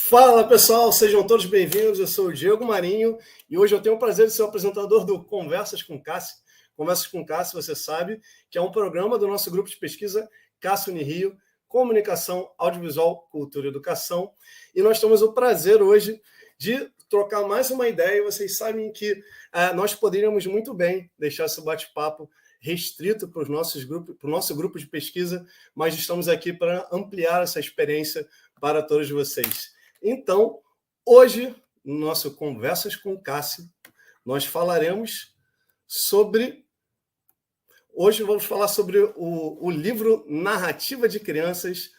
Fala pessoal, sejam todos bem-vindos. Eu sou o Diego Marinho e hoje eu tenho o prazer de ser o apresentador do Conversas com Cássio. Conversas com Cássio, você sabe que é um programa do nosso grupo de pesquisa Cássio Unirio, Comunicação, Audiovisual, Cultura e Educação. E nós temos o prazer hoje de trocar mais uma ideia. Vocês sabem que nós poderíamos muito bem deixar esse bate-papo restrito para o nosso grupo de pesquisa, mas estamos aqui para ampliar essa experiência para todos vocês. Então, hoje, no nosso Conversas com Cássio, nós falaremos sobre... Hoje vamos falar sobre o livro Narrativa de Crianças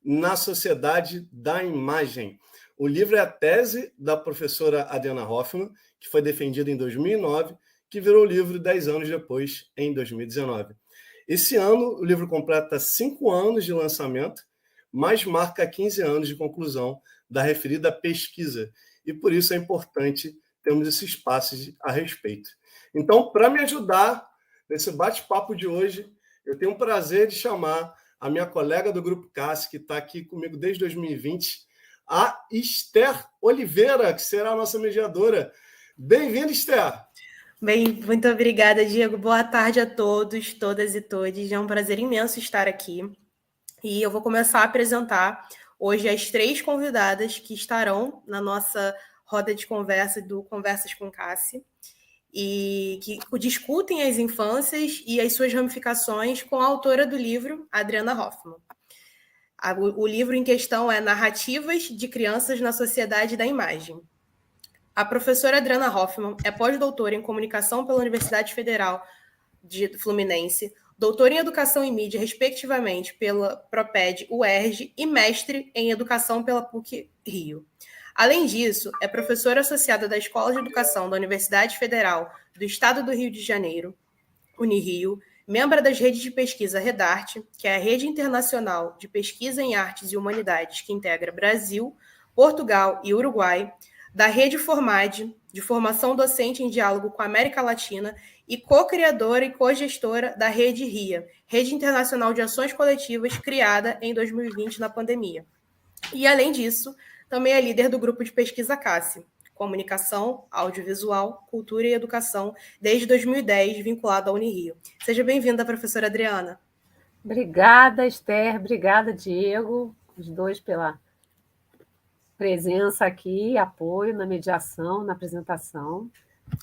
na Sociedade da Imagem. O livro é a tese da professora Adriana Hoffmann, que foi defendida em 2009, que virou livro 10 anos depois, em 2019. Esse ano, o livro completa 5 anos de lançamento, mas marca 15 anos de conclusão da referida pesquisa, e por isso é importante termos esse espaço a respeito. Então, para me ajudar nesse bate-papo de hoje, eu tenho o prazer de chamar a minha colega do Grupo Cássio, que está aqui comigo desde 2020, a Esther Oliveira, que será a nossa mediadora. Bem-vinda, Esther! Bem, muito obrigada, Diego. Boa tarde a todos, todas e todes. É um prazer imenso estar aqui. E eu vou começar a apresentar hoje as 3 convidadas que estarão na nossa roda de conversa do Conversas com Cássio e que discutem as infâncias e as suas ramificações com a autora do livro, Adriana Hoffmann. O livro em questão é Narrativas de Crianças na Sociedade da Imagem. A professora Adriana Hoffmann é pós-doutora em Comunicação pela Universidade Federal de Fluminense, doutora em Educação e Mídia, respectivamente, pela ProPED-UERJ e mestre em Educação pela PUC-Rio. Além disso, é professora associada da Escola de Educação da Universidade Federal do Estado do Rio de Janeiro, Unirio, membro das redes de pesquisa Redarte, que é a rede internacional de pesquisa em artes e humanidades que integra Brasil, Portugal e Uruguai, da Rede Formad, de formação docente em diálogo com a América Latina, e co-criadora e co-gestora da Rede RIA, Rede Internacional de Ações Coletivas, criada em 2020 na pandemia. E, além disso, também é líder do grupo de pesquisa Cássio, Comunicação, Audiovisual, Cultura e Educação, desde 2010, vinculado à Unirio. Seja bem-vinda, professora Adriana. Obrigada, Esther. Obrigada, Diego, os dois pela presença aqui, apoio na mediação, na apresentação.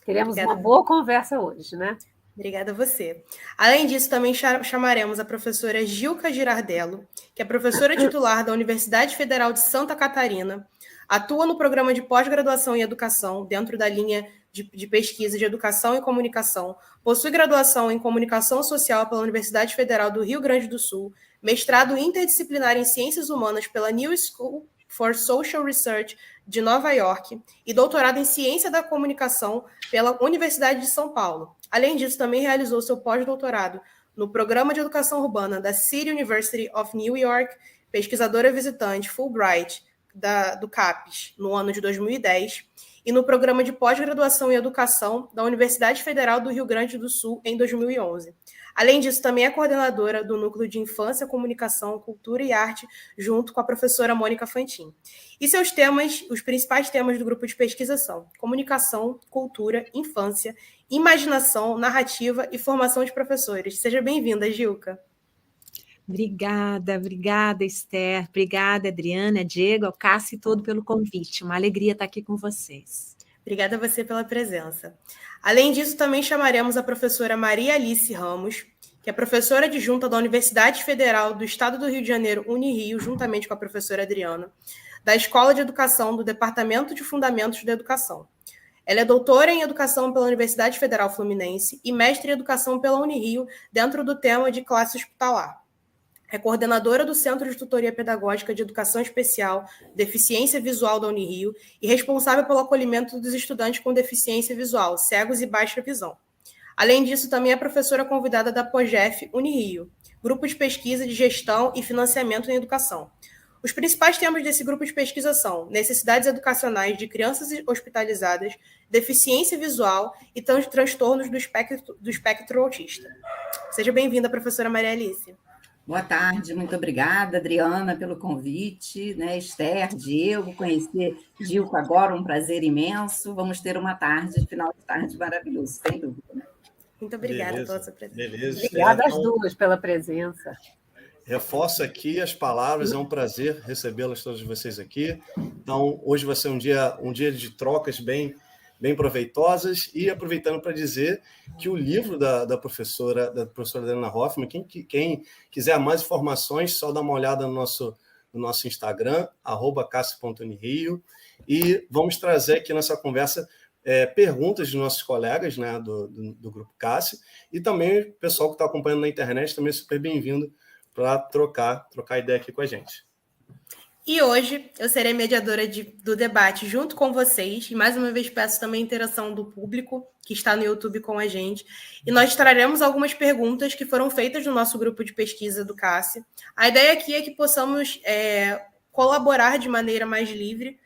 Teremos uma boa conversa hoje, né? Obrigada a você. Além disso, também chamaremos a professora Gilca Girardello, que é professora titular da Universidade Federal de Santa Catarina, atua no programa de pós-graduação em educação, dentro da linha de pesquisa de educação e comunicação, possui graduação em comunicação social pela Universidade Federal do Rio Grande do Sul, mestrado interdisciplinar em ciências humanas pela New School for Social Research de Nova York e doutorado em Ciência da Comunicação pela Universidade de São Paulo. Além disso, também realizou seu pós-doutorado no Programa de Educação Urbana da City University of New York, pesquisadora visitante Fulbright do CAPES no ano de 2010 e no Programa de Pós-Graduação em Educação da Universidade Federal do Rio Grande do Sul em 2011. Além disso, também é coordenadora do Núcleo de Infância, Comunicação, Cultura e Arte, junto com a professora Mônica Fantin. E seus temas, os principais temas do grupo de pesquisa são comunicação, cultura, infância, imaginação, narrativa e formação de professores. Seja bem-vinda, Gilca. Obrigada, Esther. Obrigada, Adriana, Diego, ao Cássio e todo pelo convite. Uma alegria estar aqui com vocês. Obrigada a você pela presença. Além disso, também chamaremos a professora Maria Alice Ramos, que é professora adjunta da Universidade Federal do Estado do Rio de Janeiro, Unirio, juntamente com a professora Adriana, da Escola de Educação do Departamento de Fundamentos da Educação. Ela é doutora em Educação pela Universidade Federal Fluminense e mestre em Educação pela Unirio, dentro do tema de classe hospitalar. É coordenadora do Centro de Tutoria Pedagógica de Educação Especial, Deficiência Visual da Unirio e responsável pelo acolhimento dos estudantes com deficiência visual, cegos e baixa visão. Além disso, também é professora convidada da POGEF Unirio, Grupo de Pesquisa de Gestão e Financiamento em Educação. Os principais temas desse grupo de pesquisa são necessidades educacionais de crianças hospitalizadas, deficiência visual e transtornos do espectro autista. Seja bem-vinda, professora Maria Alice. Boa tarde, muito obrigada, Adriana, pelo convite, né? Esther, Diego, conhecer Gilco agora, um prazer imenso. Vamos ter uma tarde, final de tarde maravilhoso, sem dúvida. Né? Muito obrigada pela sua presença. Beleza, Obrigada às duas pela presença. Reforço aqui as palavras, é um prazer recebê-las todos vocês aqui. Então, hoje vai ser um dia de trocas bem proveitosas, e aproveitando para dizer que o livro da professora Adriana Hoffmann, quem quiser mais informações, só dá uma olhada no nosso Instagram, @cassi.unirio, e vamos trazer aqui nessa conversa perguntas de nossos colegas, né, do Grupo Cassi, e também o pessoal que está acompanhando na internet, também é super bem-vindo para trocar ideia aqui com a gente. E hoje eu serei mediadora do debate junto com vocês, e mais uma vez peço também a interação do público que está no YouTube com a gente, e nós traremos algumas perguntas que foram feitas no nosso grupo de pesquisa do CASSE. A ideia aqui é que possamos colaborar de maneira mais livre,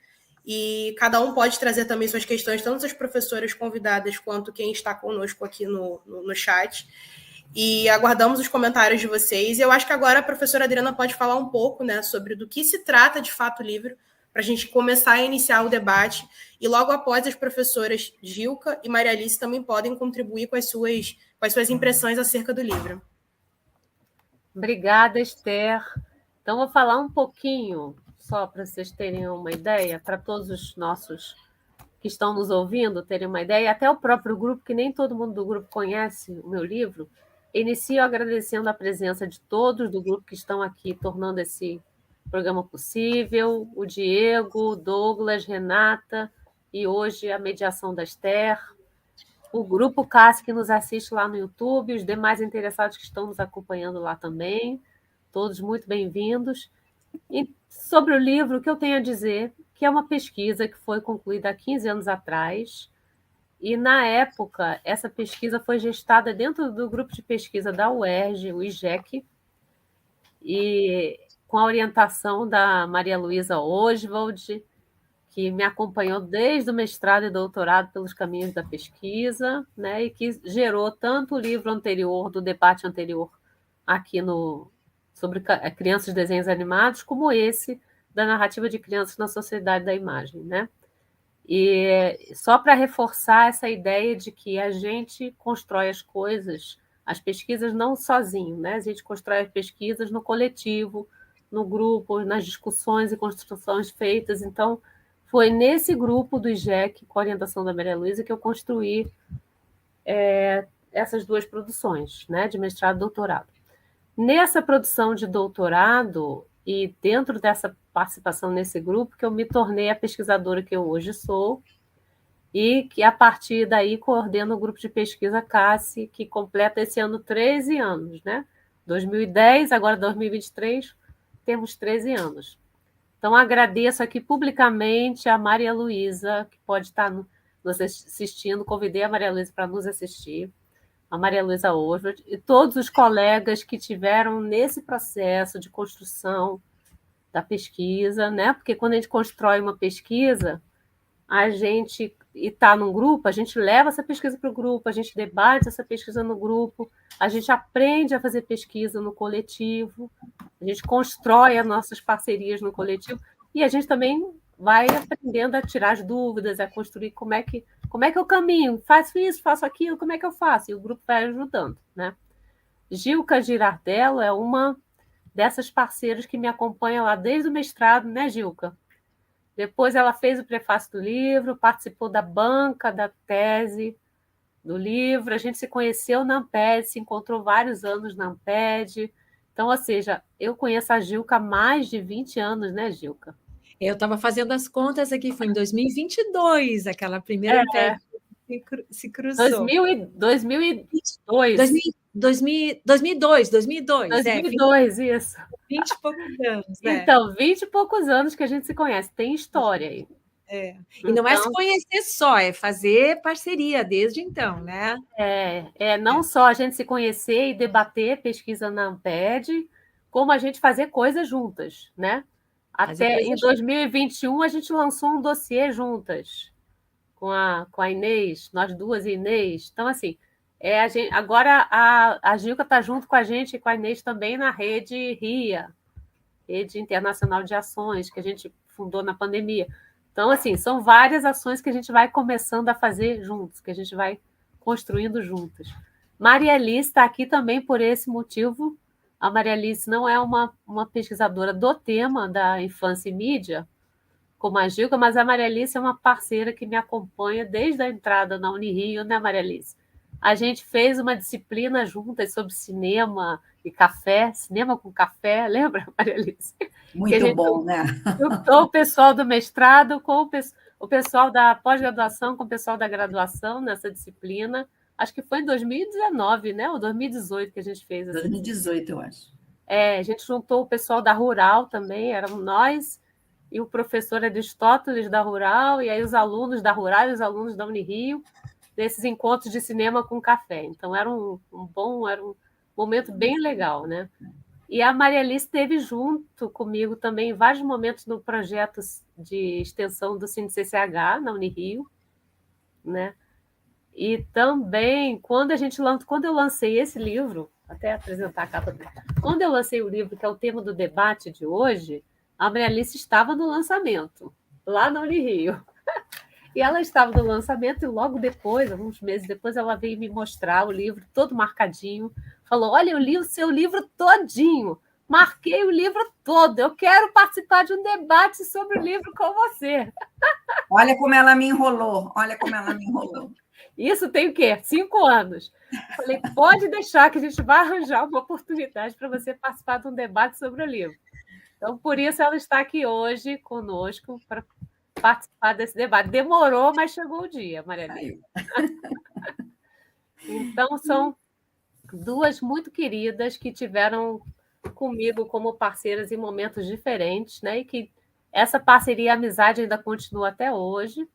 e cada um pode trazer também suas questões, tanto as professoras convidadas quanto quem está conosco aqui no chat. E aguardamos os comentários de vocês. E eu acho que agora a professora Adriana pode falar um pouco, né, sobre do que se trata de fato o livro, para a gente começar a iniciar o debate. E logo após, as professoras Gilca e Maria Alice também podem contribuir com as suas impressões acerca do livro. Obrigada, Esther. Então, vou falar um pouquinho, só para vocês terem uma ideia, para todos os nossos que estão nos ouvindo terem uma ideia, até o próprio grupo, que nem todo mundo do grupo conhece o meu livro. Inicio agradecendo a presença de todos do grupo que estão aqui, tornando esse programa possível, o Diego, o Douglas, Renata, e hoje a mediação da Esther, o Grupo CASSE que nos assiste lá no YouTube, os demais interessados que estão nos acompanhando lá também, todos muito bem-vindos. E sobre o livro, o que eu tenho a dizer, que é uma pesquisa que foi concluída há 15 anos atrás, e, na época, essa pesquisa foi gestada dentro do grupo de pesquisa da UERJ, o IGEC, e com a orientação da Maria Luísa Oswald, que me acompanhou desde o mestrado e doutorado pelos caminhos da pesquisa, né, e que gerou tanto o livro anterior, do debate anterior, aqui sobre crianças e desenhos animados, como esse da narrativa de crianças na sociedade da imagem, né? E só para reforçar essa ideia de que a gente constrói as coisas, as pesquisas não sozinho, né? A gente constrói as pesquisas no coletivo, no grupo, nas discussões e construções feitas. Então, foi nesse grupo do IGEC, com a orientação da Maria Luísa, que eu construí essas duas produções, né? De mestrado e doutorado. Nessa produção de doutorado, e dentro dessa participação nesse grupo, que eu me tornei a pesquisadora que eu hoje sou, e que, a partir daí, coordeno o grupo de pesquisa CASSE, que completa esse ano 13 anos, né? 2010, agora 2023, temos 13 anos. Então, agradeço aqui publicamente a Maria Luísa, que pode estar nos assistindo, convidei a Maria Luísa para nos assistir, a Maria Luísa Oswald, e todos os colegas que tiveram nesse processo de construção da pesquisa, né? Porque quando a gente constrói uma pesquisa, a gente está num grupo, a gente leva essa pesquisa para o grupo, a gente debate essa pesquisa no grupo, a gente aprende a fazer pesquisa no coletivo, a gente constrói as nossas parcerias no coletivo, e a gente também vai aprendendo a tirar as dúvidas, a construir como é que eu caminho, faço isso, faço aquilo, como é que eu faço? E o grupo vai ajudando, né? Gilca Girardello é uma dessas parceiras que me acompanha lá desde o mestrado, né, Gilca? Depois ela fez o prefácio do livro, participou da banca da tese do livro, a gente se conheceu na Amped, se encontrou vários anos na Amped. Então, ou seja, eu conheço a Gilca há mais de 20 anos, né, Gilca? Eu estava fazendo as contas aqui, foi em 2022, aquela primeira Amped se cruzou. 2002. 2002, 2002, isso. 20 e poucos anos. Então, 20 e poucos anos que a gente se conhece, tem história aí. E não é se conhecer só, é fazer parceria desde então, né? Não só a gente se conhecer e debater pesquisa na Amped, como a gente fazer coisas juntas, né? Até em 2021 a gente lançou um dossiê juntas com a Inês, nós duas e Inês. Então, assim, Agora a Gilca está junto com a gente e com a Inês também na rede RIA, Rede Internacional de Ações, que a gente fundou na pandemia. Então, assim, são várias ações que a gente vai começando a fazer juntos, que a gente vai construindo juntos. Maria Alice está aqui também por esse motivo. A Maria Alice não é uma pesquisadora do tema da infância e mídia, como a Gilca, mas a Maria Alice é uma parceira que me acompanha desde a entrada na Unirio, né, Maria Alice? A gente fez uma disciplina juntas sobre cinema e café, cinema com café, lembra, Maria Alice? Muito bom, né? Juntou o pessoal do mestrado com o pessoal da pós-graduação com o pessoal da graduação nessa disciplina. Acho que foi em 2019, né? Ou 2018 que a gente fez. 2018, eu acho. A gente juntou o pessoal da Rural também, éramos nós e o professor Aristóteles da Rural, e aí os alunos da Rural e os alunos da Unirio, desses encontros de cinema com café. Então, era um momento bem legal, né? E a Maria Alice esteve junto comigo também em vários momentos no projeto de extensão do CineCCH, na Unirio, né? E também, quando eu lancei esse livro, até apresentar a capa dele, quando eu lancei o livro, que é o tema do debate de hoje, a Maria Alice estava no lançamento, lá na Unirio. E ela estava no lançamento e logo depois, alguns meses depois, ela veio me mostrar o livro todo marcadinho. Falou, olha, eu li o seu livro todinho, marquei o livro todo, eu quero participar de um debate sobre o livro com você. Olha como ela me enrolou, Isso tem o quê? 5 anos. Falei, pode deixar que a gente vai arranjar uma oportunidade para você participar de um debate sobre o livro. Então, por isso ela está aqui hoje conosco para participar desse debate. Demorou, mas chegou o dia, Maria Alice. Então, são duas muito queridas que tiveram comigo como parceiras em momentos diferentes, né? E que essa parceria e amizade ainda continua até hoje.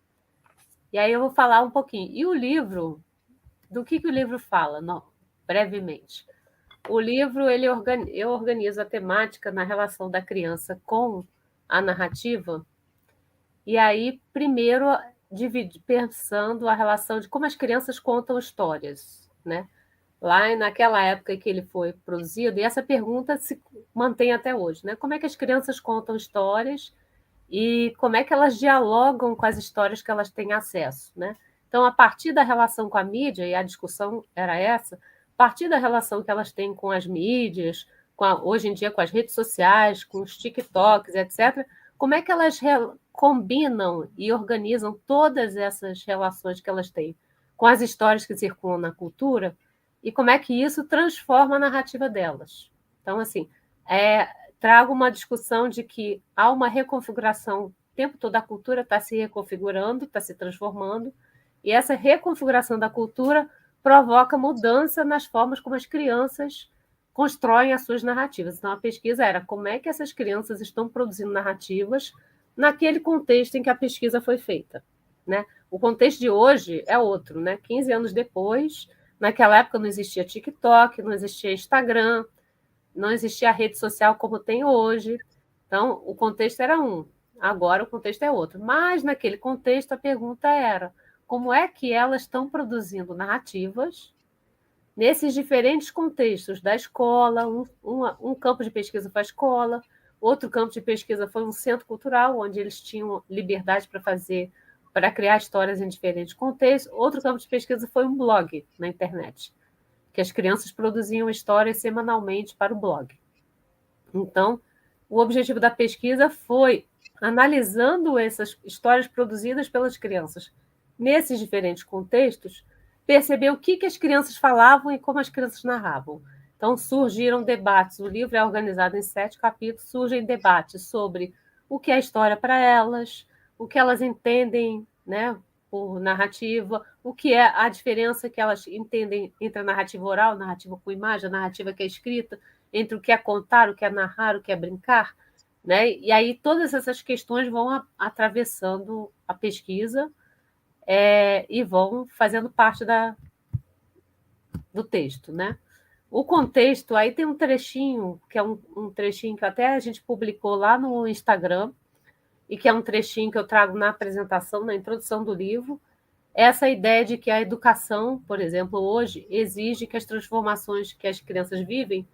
E aí eu vou falar um pouquinho. E o livro, do que o livro fala? Não, brevemente. O livro, eu organizo a temática na relação da criança com a narrativa. E aí, primeiro, pensando a relação de como as crianças contam histórias, né? Lá naquela época que ele foi produzido, e essa pergunta se mantém até hoje, né? Como é que as crianças contam histórias e como é que elas dialogam com as histórias que elas têm acesso, né? Então, a partir da relação com a mídia, e a discussão era essa, a partir da relação que elas têm com as mídias, hoje em dia com as redes sociais, com os TikToks, etc., como é que elas combinam e organizam todas essas relações que elas têm com as histórias que circulam na cultura e como é que isso transforma a narrativa delas. Então, assim, trago uma discussão de que há uma reconfiguração, o tempo todo a cultura está se reconfigurando, está se transformando, e essa reconfiguração da cultura provoca mudança nas formas como as crianças constroem as suas narrativas. Então, a pesquisa era como é que essas crianças estão produzindo narrativas naquele contexto em que a pesquisa foi feita, né? O contexto de hoje é outro, né? 15 anos depois, naquela época não existia TikTok, não existia Instagram, não existia a rede social como tem hoje. Então, o contexto era um, agora o contexto é outro. Mas, naquele contexto, a pergunta era como é que elas estão produzindo narrativas nesses diferentes contextos da escola, um campo de pesquisa foi a escola, outro campo de pesquisa foi um centro cultural, onde eles tinham liberdade para criar histórias em diferentes contextos, outro campo de pesquisa foi um blog na internet, que as crianças produziam histórias semanalmente para o blog. Então, o objetivo da pesquisa foi, analisando essas histórias produzidas pelas crianças nesses diferentes contextos, perceber o que as crianças falavam e como as crianças narravam. Então, surgiram debates. O livro é organizado em 7 capítulos. Surgem debates sobre o que é história para elas, o que elas entendem, né, por narrativa, o que é a diferença que elas entendem entre a narrativa oral, a narrativa com imagem, a narrativa que é escrita, entre o que é contar, o que é narrar, o que é brincar, né? E aí todas essas questões vão atravessando a pesquisa e vão fazendo parte do texto, né? O contexto, aí tem um trechinho, que é um trechinho que até a gente publicou lá no Instagram, e que é um trechinho que eu trago na apresentação, na introdução do livro, essa ideia de que a educação, por exemplo, hoje, exige que as transformações que as crianças vivem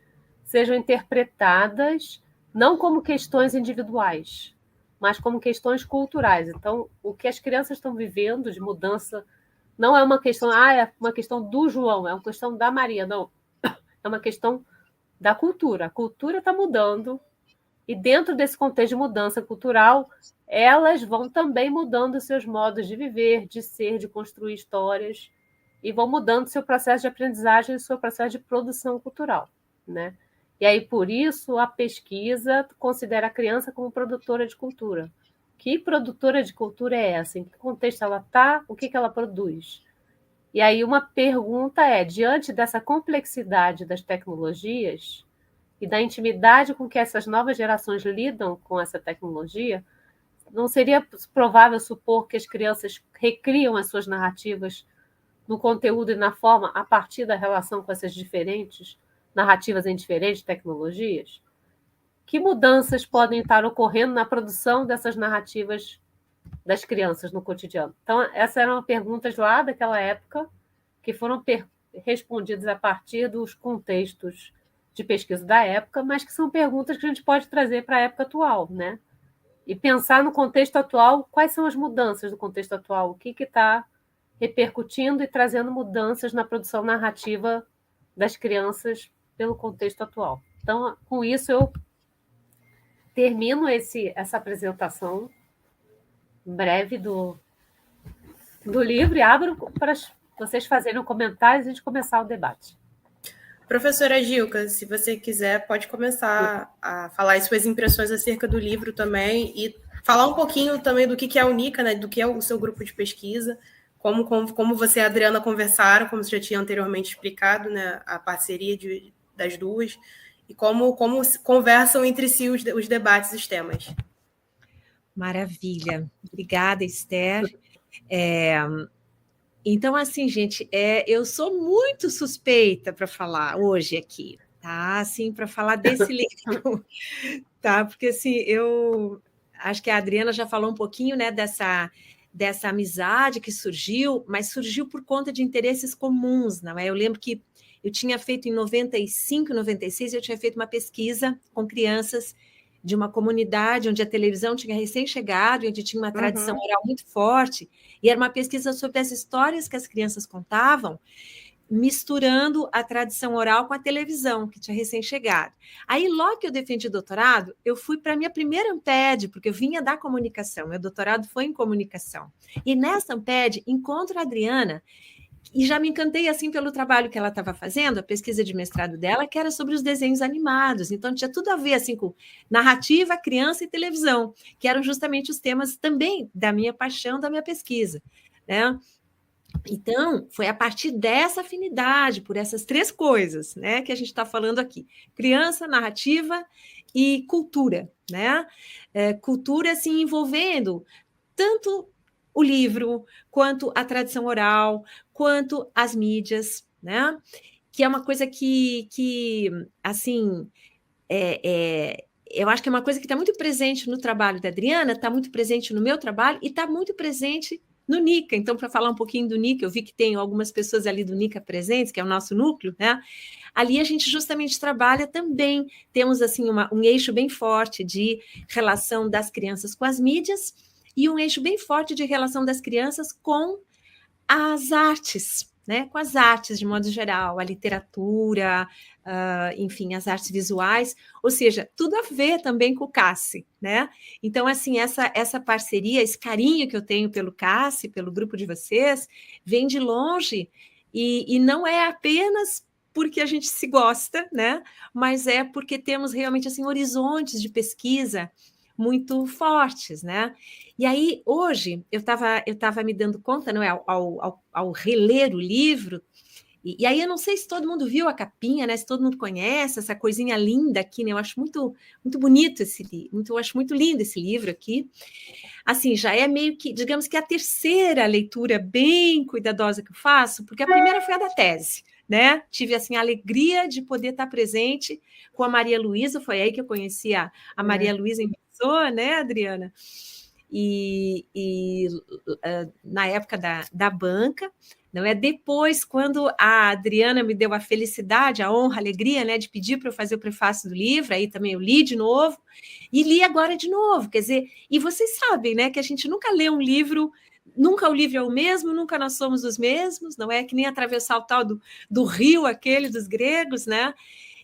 sejam interpretadas não como questões individuais, mas como questões culturais. Então, o que as crianças estão vivendo de mudança não é uma questão, é uma questão do João, é uma questão da Maria, não. É uma questão da cultura. A cultura está mudando, e dentro desse contexto de mudança cultural, elas vão também mudando seus modos de viver, de ser, de construir histórias, e vão mudando seu processo de aprendizagem e seu processo de produção cultural, né? E aí, por isso, a pesquisa considera a criança como produtora de cultura. Que produtora de cultura é essa? Em que contexto ela está? O que ela produz? E aí uma pergunta é, diante dessa complexidade das tecnologias e da intimidade com que essas novas gerações lidam com essa tecnologia, não seria provável supor que as crianças recriam as suas narrativas no conteúdo e na forma a partir da relação com essas diferentes narrativas em diferentes tecnologias? Que mudanças podem estar ocorrendo na produção dessas narrativas das crianças no cotidiano? Então, essas eram perguntas lá daquela época que foram respondidas a partir dos contextos de pesquisa da época, mas que são perguntas que a gente pode trazer para a época atual, né? E pensar no contexto atual, quais são as mudanças do contexto atual, o que está repercutindo e trazendo mudanças na produção narrativa das crianças pelo contexto atual. Então, com isso, eu termino essa apresentação breve do livro e abro para vocês fazerem comentários e a gente começar o debate. Professora Gilka, se você quiser, pode começar a falar as suas impressões acerca do livro também e falar um pouquinho também do que é a Unica, né, do que é o seu grupo de pesquisa, como você e a Adriana conversaram, como você já tinha anteriormente explicado, né, a parceria das duas, e como conversam entre si os debates, os temas. Maravilha. Obrigada, Esther. Então, assim, gente, eu sou muito suspeita para falar hoje aqui, tá? Assim, para falar desse livro, tá? Porque, assim, eu acho que a Adriana já falou um pouquinho, né, dessa amizade que surgiu, mas surgiu por conta de interesses comuns, não é? Eu lembro que eu tinha feito em 95, 96, eu tinha feito uma pesquisa com crianças de uma comunidade onde a televisão tinha recém-chegado, onde tinha uma tradição oral muito forte, e era uma pesquisa sobre as histórias que as crianças contavam, misturando a tradição oral com a televisão, que tinha recém-chegado. Aí, logo que eu defendi doutorado, eu fui para a minha primeira Amped, porque eu vinha da comunicação, meu doutorado foi em comunicação. E nessa Amped, encontro a Adriana, e já me encantei assim pelo trabalho que ela estava fazendo, a pesquisa de mestrado dela, que era sobre os desenhos animados. Então, tinha tudo a ver assim, com narrativa, criança e televisão, que eram justamente os temas também da minha paixão, da minha pesquisa, né? Então, foi a partir dessa afinidade por essas três coisas, né, que a gente está falando aqui: criança, narrativa e cultura, né? Cultura, assim, envolvendo tanto o livro, quanto a tradição oral, quanto as mídias, né? Que é uma coisa que assim, eu acho que é uma coisa que está muito presente no trabalho da Adriana, está muito presente no meu trabalho e está muito presente no NICA. Então, para falar um pouquinho do NICA, eu vi que tem algumas pessoas ali do NICA presentes, que é o nosso núcleo, né? Ali a gente justamente trabalha também, temos assim um eixo bem forte de relação das crianças com as mídias e um eixo bem forte de relação das crianças com as artes, né? Com as artes de modo geral, a literatura, enfim, as artes visuais, ou seja, tudo a ver também com o CASSE, né? Então, assim, essa parceria, esse carinho que eu tenho pelo CASSE, pelo grupo de vocês, vem de longe e não é apenas porque a gente se gosta, né? Mas é porque temos realmente assim horizontes de pesquisa muito fortes, né? E aí, hoje, eu estava me dando conta, não é, ao reler o livro, e aí eu não sei se todo mundo viu a capinha, né? Se todo mundo conhece essa coisinha linda aqui, né? Eu acho muito, muito bonito esse livro, eu acho muito lindo esse livro aqui. Assim, já é meio que, digamos que a terceira leitura bem cuidadosa que eu faço, porque a primeira foi a da tese, né? Tive assim a alegria de poder estar presente com a Maria Luísa, foi aí que eu conheci a Maria Luísa em pessoa, né, Adriana? na época da banca, não é? Depois, quando a Adriana me deu a felicidade, a honra, a alegria, né, de pedir para eu fazer o prefácio do livro, aí também eu li de novo, e li agora de novo, quer dizer, e vocês sabem, né, que a gente nunca lê um livro, nunca o livro é o mesmo, nunca nós somos os mesmos, não é? Que nem atravessar o tal do rio aquele dos gregos, né?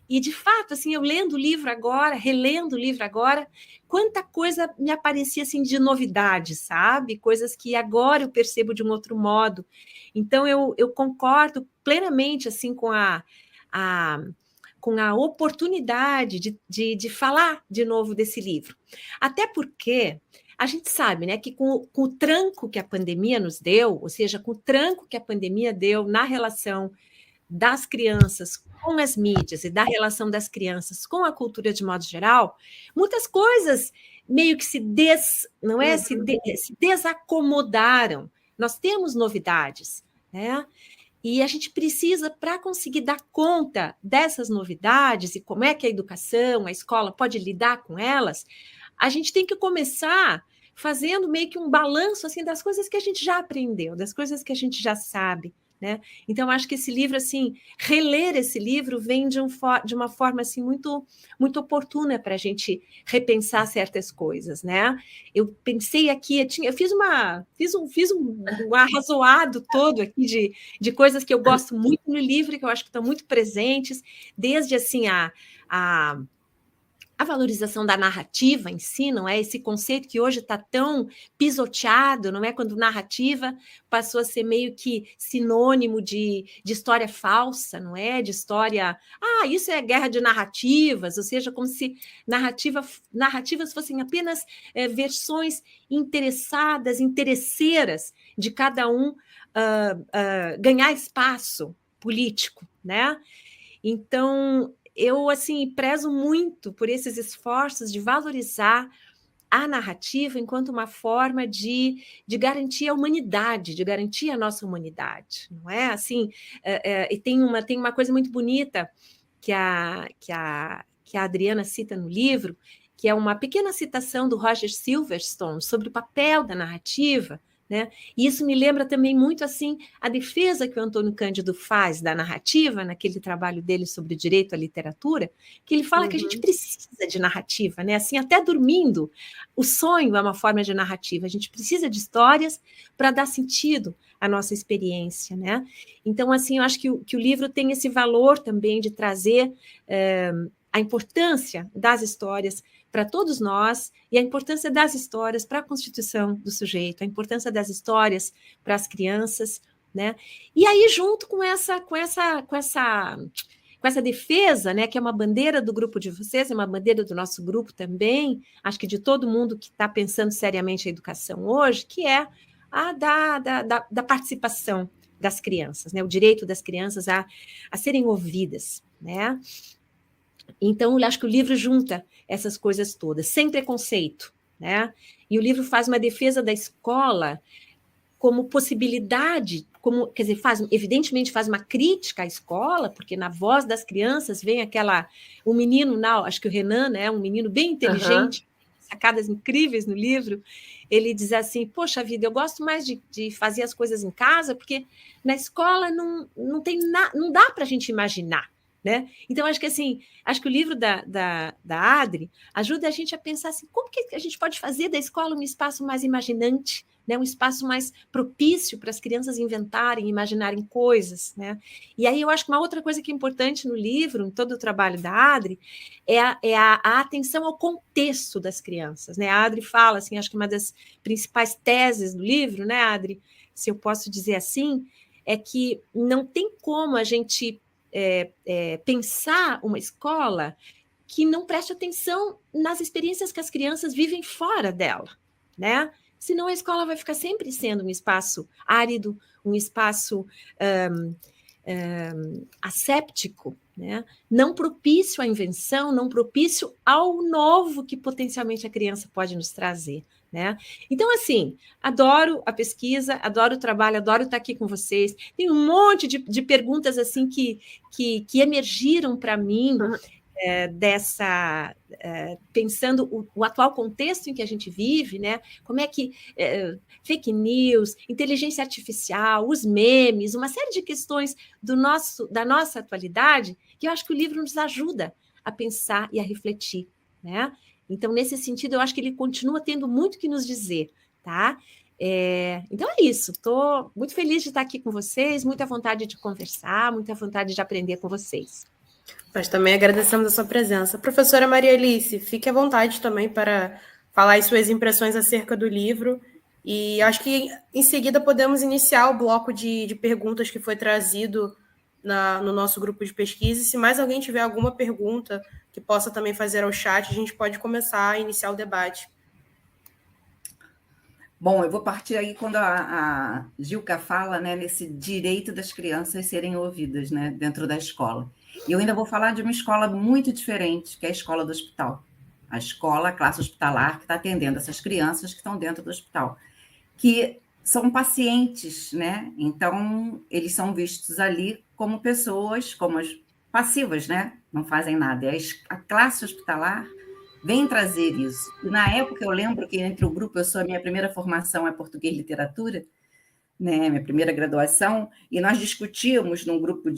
E, de fato, assim, eu lendo o livro agora, relendo o livro agora, quanta coisa me aparecia, assim, de novidade, sabe? Coisas que agora eu percebo de um outro modo. Então, eu concordo plenamente, assim, com a oportunidade de falar de novo desse livro. Até porque a gente sabe, né, que com o tranco que a pandemia nos deu, ou seja, com o tranco que a pandemia deu na relação das crianças com as mídias e da relação das crianças com a cultura de modo geral, muitas coisas meio que se desacomodaram. Nós temos novidades, né? E a gente precisa, para conseguir dar conta dessas novidades e como é que a educação, a escola pode lidar com elas, a gente tem que começar fazendo meio que um balanço assim das coisas que a gente já aprendeu, das coisas que a gente já sabe, né? Então, acho que esse livro, assim, reler esse livro vem de uma forma assim, muito, muito oportuna para a gente repensar certas coisas, né? Eu pensei aqui, eu fiz um arrazoado todo aqui de coisas que eu gosto muito no livro, que eu acho que estão muito presentes, desde assim a valorização da narrativa em si, não é? Esse conceito que hoje está tão pisoteado, não é? Quando narrativa passou a ser meio que sinônimo de história falsa, não é? De história... isso é guerra de narrativas, ou seja, como se narrativas fossem apenas versões interessadas, interesseiras de cada um ganhar espaço político, né? Então, eu, assim, prezo muito por esses esforços de valorizar a narrativa enquanto uma forma de garantir a humanidade, de garantir a nossa humanidade, não é? Assim, e tem uma coisa muito bonita que a Adriana cita no livro, que é uma pequena citação do Roger Silverstone sobre o papel da narrativa, né? E isso me lembra também muito assim a defesa que o Antônio Cândido faz da narrativa, naquele trabalho dele sobre direito à literatura, que ele fala que a gente precisa de narrativa, né? Assim, até dormindo, o sonho é uma forma de narrativa, a gente precisa de histórias para dar sentido à nossa experiência, né? Então, assim, eu acho que o livro tem esse valor também de trazer a importância das histórias para todos nós e a importância das histórias para a constituição do sujeito, a importância das histórias para as crianças, né? E aí, junto com essa defesa, né, que é uma bandeira do grupo de vocês, é uma bandeira do nosso grupo também, acho que de todo mundo que está pensando seriamente a educação hoje, que é a da participação das crianças, né? O direito das crianças a serem ouvidas, né? Então, eu acho que o livro junta essas coisas todas, sem preconceito, né? E o livro faz uma defesa da escola como possibilidade, quer dizer, evidentemente faz uma crítica à escola, porque na voz das crianças vem um menino, acho que o Renan, né, um menino bem inteligente, sacadas incríveis no livro, ele diz assim, poxa vida, eu gosto mais de fazer as coisas em casa, porque na escola não dá para a gente imaginar, né? Então, acho que o livro da Adri ajuda a gente a pensar assim, como que a gente pode fazer da escola um espaço mais imaginante, né? Um espaço mais propício para as crianças inventarem, imaginarem coisas, né? E aí eu acho que uma outra coisa que é importante no livro, em todo o trabalho da Adri, é a atenção ao contexto das crianças, né? A Adri fala, assim, acho que uma das principais teses do livro, né, Adri, se eu posso dizer assim, é que não tem como a gente pensar uma escola que não preste atenção nas experiências que as crianças vivem fora dela, né? Senão a escola vai ficar sempre sendo um espaço árido, um espaço asséptico, né? Não propício à invenção, não propício ao novo que potencialmente a criança pode nos trazer, né? Então, assim, adoro a pesquisa, adoro o trabalho, adoro estar aqui com vocês. Tem um monte de perguntas assim que emergiram para mim pensando o atual contexto em que a gente vive, né? Como é que fake news, inteligência artificial, os memes, uma série de questões da nossa atualidade, que eu acho que o livro nos ajuda a pensar e a refletir, né? Então, nesse sentido, eu acho que ele continua tendo muito que nos dizer, tá? Então é isso, estou muito feliz de estar aqui com vocês, muita vontade de conversar, muita vontade de aprender com vocês. Nós também agradecemos a sua presença. Professora Maria Alice, fique à vontade também para falar as suas impressões acerca do livro. E acho que em seguida podemos iniciar o bloco de perguntas que foi trazido no nosso grupo de pesquisa. E se mais alguém tiver alguma pergunta que possa também fazer ao chat, a gente pode começar a iniciar o debate. Bom, eu vou partir aí quando a Gilca fala, né, nesse direito das crianças serem ouvidas, né, dentro da escola. E eu ainda vou falar de uma escola muito diferente, que é a escola do hospital. A classe hospitalar, que está atendendo essas crianças que estão dentro do hospital, que são pacientes, né? Então, eles são vistos ali como pessoas, como as passivas, né? Não fazem nada. E a classe hospitalar vem trazer isso. E na época, eu lembro que entre o grupo, a minha primeira formação é português e literatura, né? Minha primeira graduação, e nós discutíamos num grupo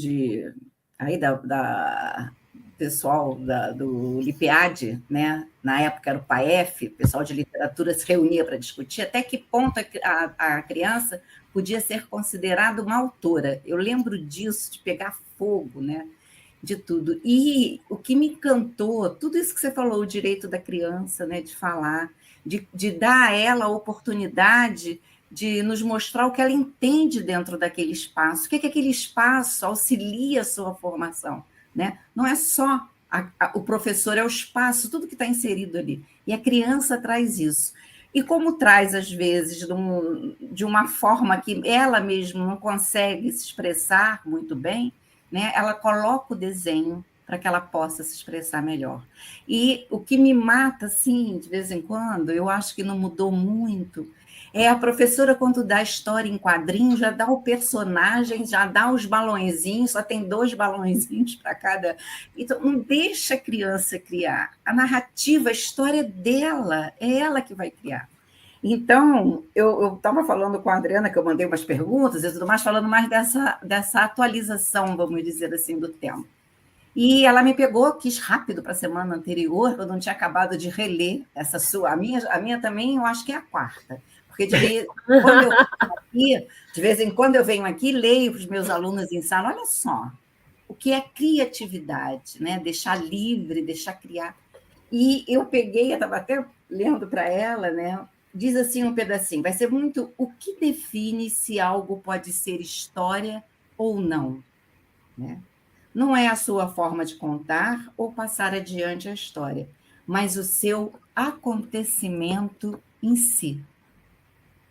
aí da pessoal do LIPEAD, né? Na época era o PAEF, o pessoal de literatura se reunia para discutir até que ponto a criança podia ser considerada uma autora. Eu lembro disso, de pegar fogo, né? De tudo. E o que me encantou, tudo isso que você falou, o direito da criança, né? De falar, de dar a ela a oportunidade de nos mostrar o que ela entende dentro daquele espaço, o que aquele espaço auxilia a sua formação, né? Não é só o professor, é o espaço, tudo que está inserido ali. E a criança traz isso. E como traz, às vezes, de uma forma que ela mesma não consegue se expressar muito bem, né? Ela coloca o desenho para que ela possa se expressar melhor. E o que me mata, assim, de vez em quando, eu acho que não mudou muito, é a professora, quando dá história em quadrinho, já dá o personagem, já dá os balõezinhos, só tem 2 balõezinhos para cada. Então, não deixa a criança criar. A narrativa, a história dela, é ela que vai criar. Então, eu estava falando com a Adriana, que eu mandei umas perguntas e tudo mais, falando mais dessa atualização, vamos dizer assim, do tema. E ela me pegou, quis rápido para a semana anterior, eu não tinha acabado de reler essa sua. A minha também, eu acho que é a 4ª. Porque de vez em quando eu venho aqui, leio para os meus alunos em sala, olha só, o que é criatividade, né? Deixar livre, deixar criar. E eu peguei, eu estava até lendo para ela, né? Diz assim um pedacinho, vai ser muito o que define se algo pode ser história ou não, né? Não é a sua forma de contar ou passar adiante a história, mas o seu acontecimento em si.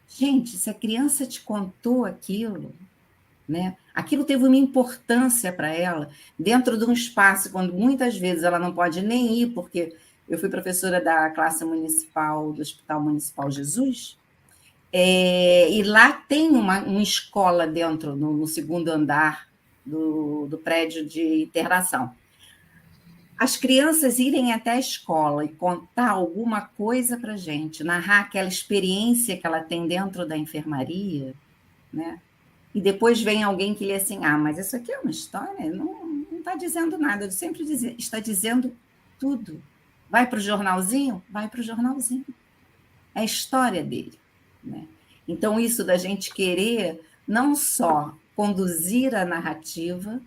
Gente, se a criança te contou aquilo, né? Aquilo teve uma importância para ela, dentro de um espaço, quando muitas vezes ela não pode nem ir, porque eu fui professora da classe municipal, do Hospital Municipal Jesus, e lá tem uma escola dentro, no 2º andar do prédio de internação. As crianças irem até a escola e contar alguma coisa para a gente, narrar aquela experiência que ela tem dentro da enfermaria, né? E depois vem alguém que lê assim, mas isso aqui é uma história, não está dizendo nada, eu sempre está dizendo tudo. Vai para o jornalzinho? Vai para o jornalzinho. É a história dele, né? Então, isso da gente querer não só conduzir a narrativa,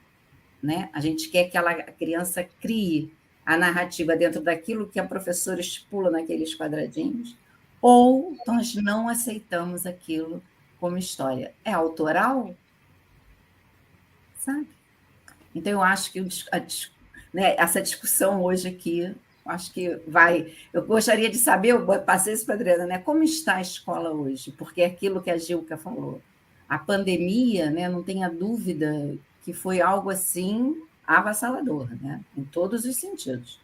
né? A gente quer que a criança crie a narrativa dentro daquilo que a professora estipula naqueles quadradinhos, ou nós não aceitamos aquilo como história. É autoral? Sabe? Então, eu acho que essa discussão hoje aqui, acho que vai... Eu gostaria de saber, eu passei isso para a Adriana, né? Como está a escola hoje? Porque é aquilo que a Gilca falou. A pandemia, né, não tenha dúvida que foi algo assim avassalador, né? Em todos os sentidos.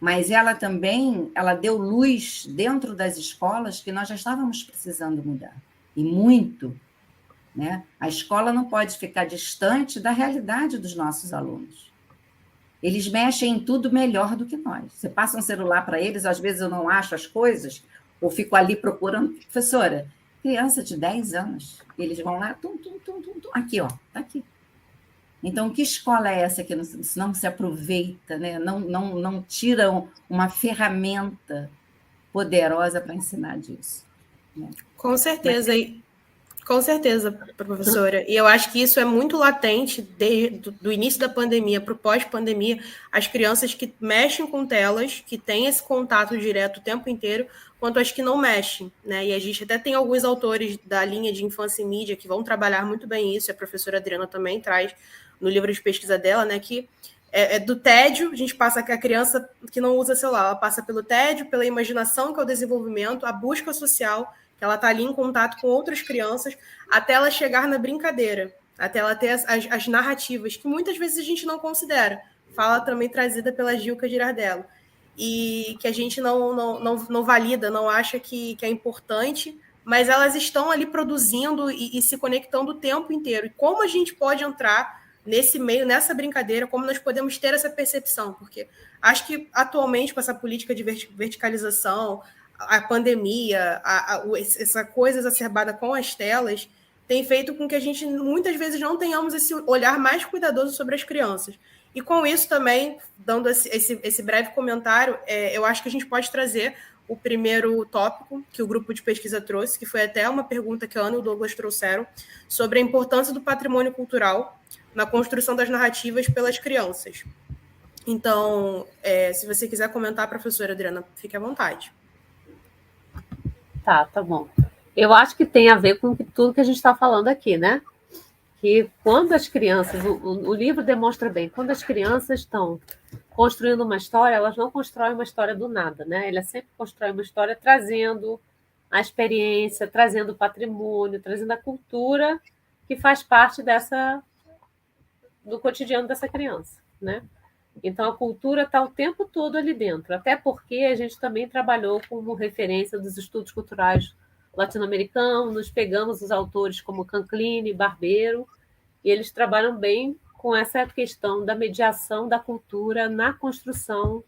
Mas ela também deu luz dentro das escolas que nós já estávamos precisando mudar. E muito, né? A escola não pode ficar distante da realidade dos nossos alunos. Eles mexem em tudo melhor do que nós. Você passa um celular para eles, às vezes eu não acho as coisas, ou fico ali procurando. Professora, criança de 10 anos, eles vão lá, tum, tum, tum, tum, tum. Aqui, ó, tá aqui. Então, que escola é essa que não se aproveita, né? Não tiram uma ferramenta poderosa para ensinar disso? Né? Com certeza. Com certeza, professora. E eu acho que isso é muito latente do início da pandemia para o pós-pandemia, as crianças que mexem com telas, que têm esse contato direto o tempo inteiro, quanto as que não mexem, né? E a gente até tem alguns autores da linha de infância e mídia que vão trabalhar muito bem isso, a professora Adriana também traz no livro de pesquisa dela, né? Que é do tédio, a gente passa que a criança que não usa celular, ela passa pelo tédio, pela imaginação, que é o desenvolvimento, a busca social, que ela está ali em contato com outras crianças, até ela chegar na brincadeira, até ela ter as narrativas, que muitas vezes a gente não considera. Fala também trazida pela Gilca Girardello. E que a gente não valida, não acha que é importante, mas elas estão ali produzindo e se conectando o tempo inteiro. E como a gente pode entrar nesse meio, nessa brincadeira, como nós podemos ter essa percepção? Porque acho que atualmente, com essa política de verticalização, a pandemia, essa coisa exacerbada com as telas, tem feito com que a gente, muitas vezes, não tenhamos esse olhar mais cuidadoso sobre as crianças. E com isso também, dando esse breve comentário, eu acho que a gente pode trazer o primeiro tópico que o grupo de pesquisa trouxe, que foi até uma pergunta que a Ana e o Douglas trouxeram, sobre a importância do patrimônio cultural na construção das narrativas pelas crianças. Então, se você quiser comentar, professora Adriana, fique à vontade. Tá bom. Eu acho que tem a ver com tudo que a gente está falando aqui, né? Que quando as crianças, o livro demonstra bem, quando as crianças estão construindo uma história, elas não constroem uma história do nada, né? Elas sempre constroem uma história trazendo a experiência, trazendo o patrimônio, trazendo a cultura que faz parte do cotidiano dessa criança, né? Então, a cultura está o tempo todo ali dentro, até porque a gente também trabalhou como referência dos estudos culturais latino-americanos, pegamos os autores como Canclini, Barbeiro, e eles trabalham bem com essa questão da mediação da cultura na construção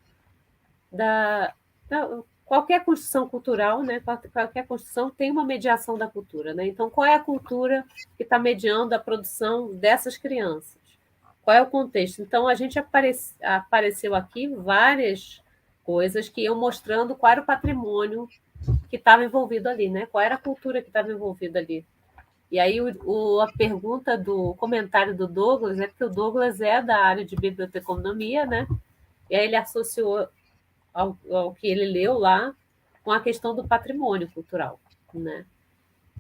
qualquer construção cultural, né? Qualquer construção tem uma mediação da cultura, né? Então, qual é a cultura que está mediando a produção dessas crianças? Qual é o contexto? Então, a gente apareceu aqui várias coisas que iam mostrando qual era o patrimônio que estava envolvido ali, né? Qual era a cultura que estava envolvida ali. E aí, a pergunta do comentário do Douglas é porque o Douglas é da área de biblioteconomia, né? E aí ele associou ao que ele leu lá com a questão do patrimônio cultural, né?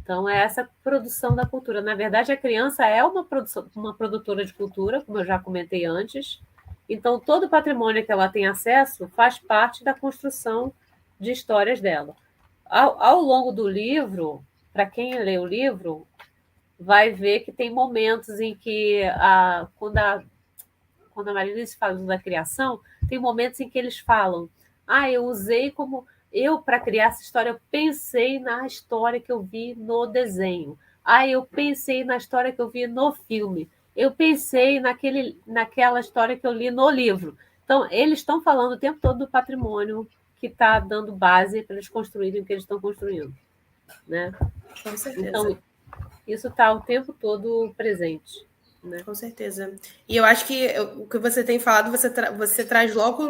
Então, é essa produção da cultura. Na verdade, a criança é uma produtora de cultura, como eu já comentei antes. Então, todo o patrimônio que ela tem acesso faz parte da construção de histórias dela. Ao longo do livro, para quem lê o livro, vai ver que tem momentos em que, quando a Marilise fala da criação, tem momentos em que eles falam: eu usei como... para criar essa história, eu pensei na história que eu vi no desenho. Eu pensei na história que eu vi no filme. Eu pensei naquela história que eu li no livro. Então, eles estão falando o tempo todo do patrimônio que está dando base para eles construírem o que eles estão construindo, né? Com certeza. Então, isso está o tempo todo presente, né? Com certeza. E eu acho que o que você tem falado, você traz logo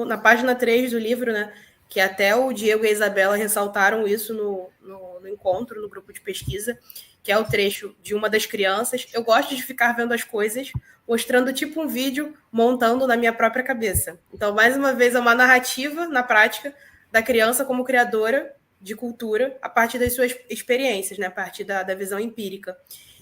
na página 3 do livro, né? Que até o Diego e a Isabela ressaltaram isso no encontro, no grupo de pesquisa, que é o trecho de uma das crianças. Eu gosto de ficar vendo as coisas, mostrando tipo um vídeo, montando na minha própria cabeça. Então, mais uma vez, é uma narrativa, na prática, da criança como criadora de cultura, a partir das suas experiências, né? A partir da visão empírica.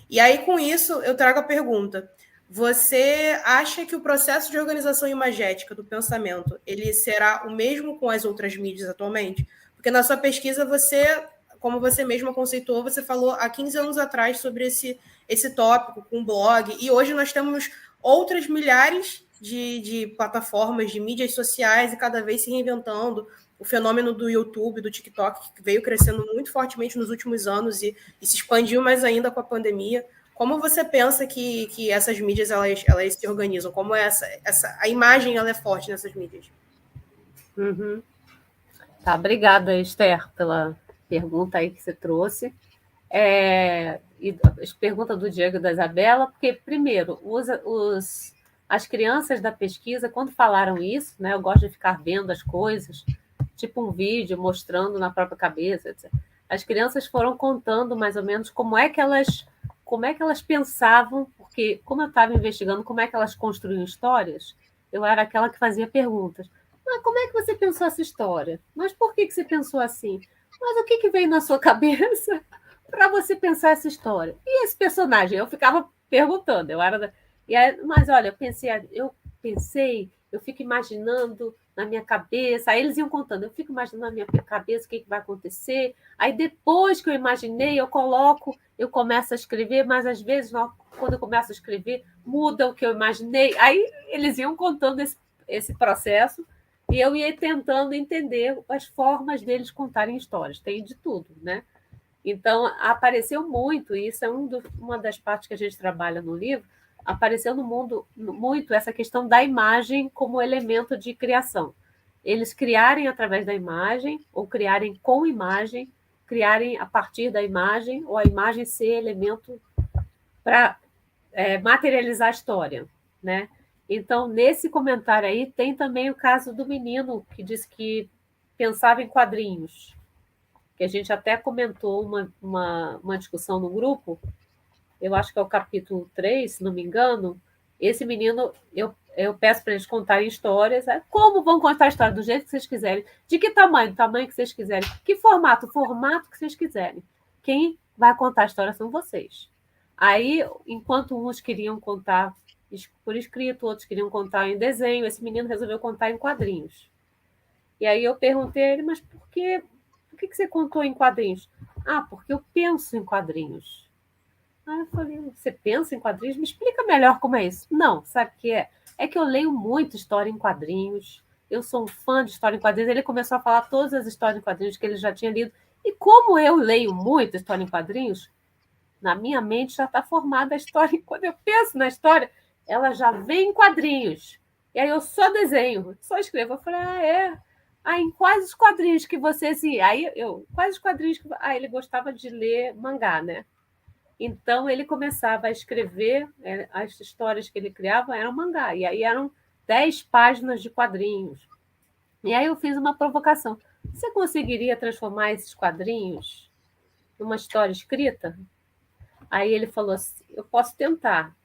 E aí, com isso, eu trago a pergunta: você acha que o processo de organização imagética do pensamento ele será o mesmo com as outras mídias atualmente? Porque na sua pesquisa, como você mesma conceituou, você falou há 15 anos atrás sobre esse tópico com o blog, e hoje nós temos outras milhares de plataformas, de mídias sociais, e cada vez se reinventando. O fenômeno do YouTube, do TikTok, que veio crescendo muito fortemente nos últimos anos e se expandiu mais ainda com a pandemia. Como você pensa que essas mídias elas se organizam? Como a imagem ela é forte nessas mídias? Uhum. Tá, obrigada, Esther, pela pergunta aí que você trouxe. E as perguntas do Diego e da Isabela, porque, primeiro, as crianças da pesquisa, quando falaram isso, né, eu gosto de ficar vendo as coisas, tipo um vídeo mostrando na própria cabeça, etc. As crianças foram contando mais ou menos como é que elas pensavam, porque como eu estava investigando como é que elas construíam histórias, eu era aquela que fazia perguntas. Mas como é que você pensou essa história? Mas por que você pensou assim? Mas o que veio na sua cabeça para você pensar essa história? E esse personagem? Eu ficava perguntando. Mas olha, eu fico imaginando na minha cabeça. Aí eles iam contando, eu fico imaginando na minha cabeça o que vai acontecer. Aí depois que eu imaginei, eu começo a escrever, mas às vezes, quando eu começo a escrever, muda o que eu imaginei. Aí eles iam contando esse processo. E eu ia tentando entender as formas deles contarem histórias. Tem de tudo, né? Então, apareceu muito, e isso é uma das partes que a gente trabalha no livro, apareceu no mundo muito essa questão da imagem como elemento de criação. Eles criarem através da imagem, ou criarem com imagem, criarem a partir da imagem, ou a imagem ser elemento para materializar a história, né? Então, nesse comentário aí, tem também o caso do menino que disse que pensava em quadrinhos, que a gente até comentou uma discussão no grupo, eu acho que é o capítulo 3, se não me engano. Esse menino, eu peço para eles contarem histórias. Como vão contar a história? Do jeito que vocês quiserem. De que tamanho? Do tamanho que vocês quiserem. Que formato? O formato que vocês quiserem. Quem vai contar a história são vocês. Aí, enquanto uns queriam contar por escrito, outros queriam contar em desenho, esse menino resolveu contar em quadrinhos. E aí eu perguntei a ele, mas por que você contou em quadrinhos? Ah, porque eu penso em quadrinhos. Aí eu falei, você pensa em quadrinhos? Me explica melhor como é isso. Não, sabe o que é? É que eu leio muito história em quadrinhos, eu sou um fã de história em quadrinhos. Ele começou a falar todas as histórias em quadrinhos que ele já tinha lido. E como eu leio muito história em quadrinhos, na minha mente já está formada a história. Quando eu penso na história, ela já vem em quadrinhos. E aí eu só desenho, só escrevo. Eu falei, em quais os quadrinhos que você... Assim, quais os quadrinhos que... ele gostava de ler mangá, né? Então, ele começava a escrever, as histórias que ele criava eram mangá. E aí eram 10 páginas de quadrinhos. E aí eu fiz uma provocação. Você conseguiria transformar esses quadrinhos numa história escrita? Aí ele falou assim, eu posso tentar.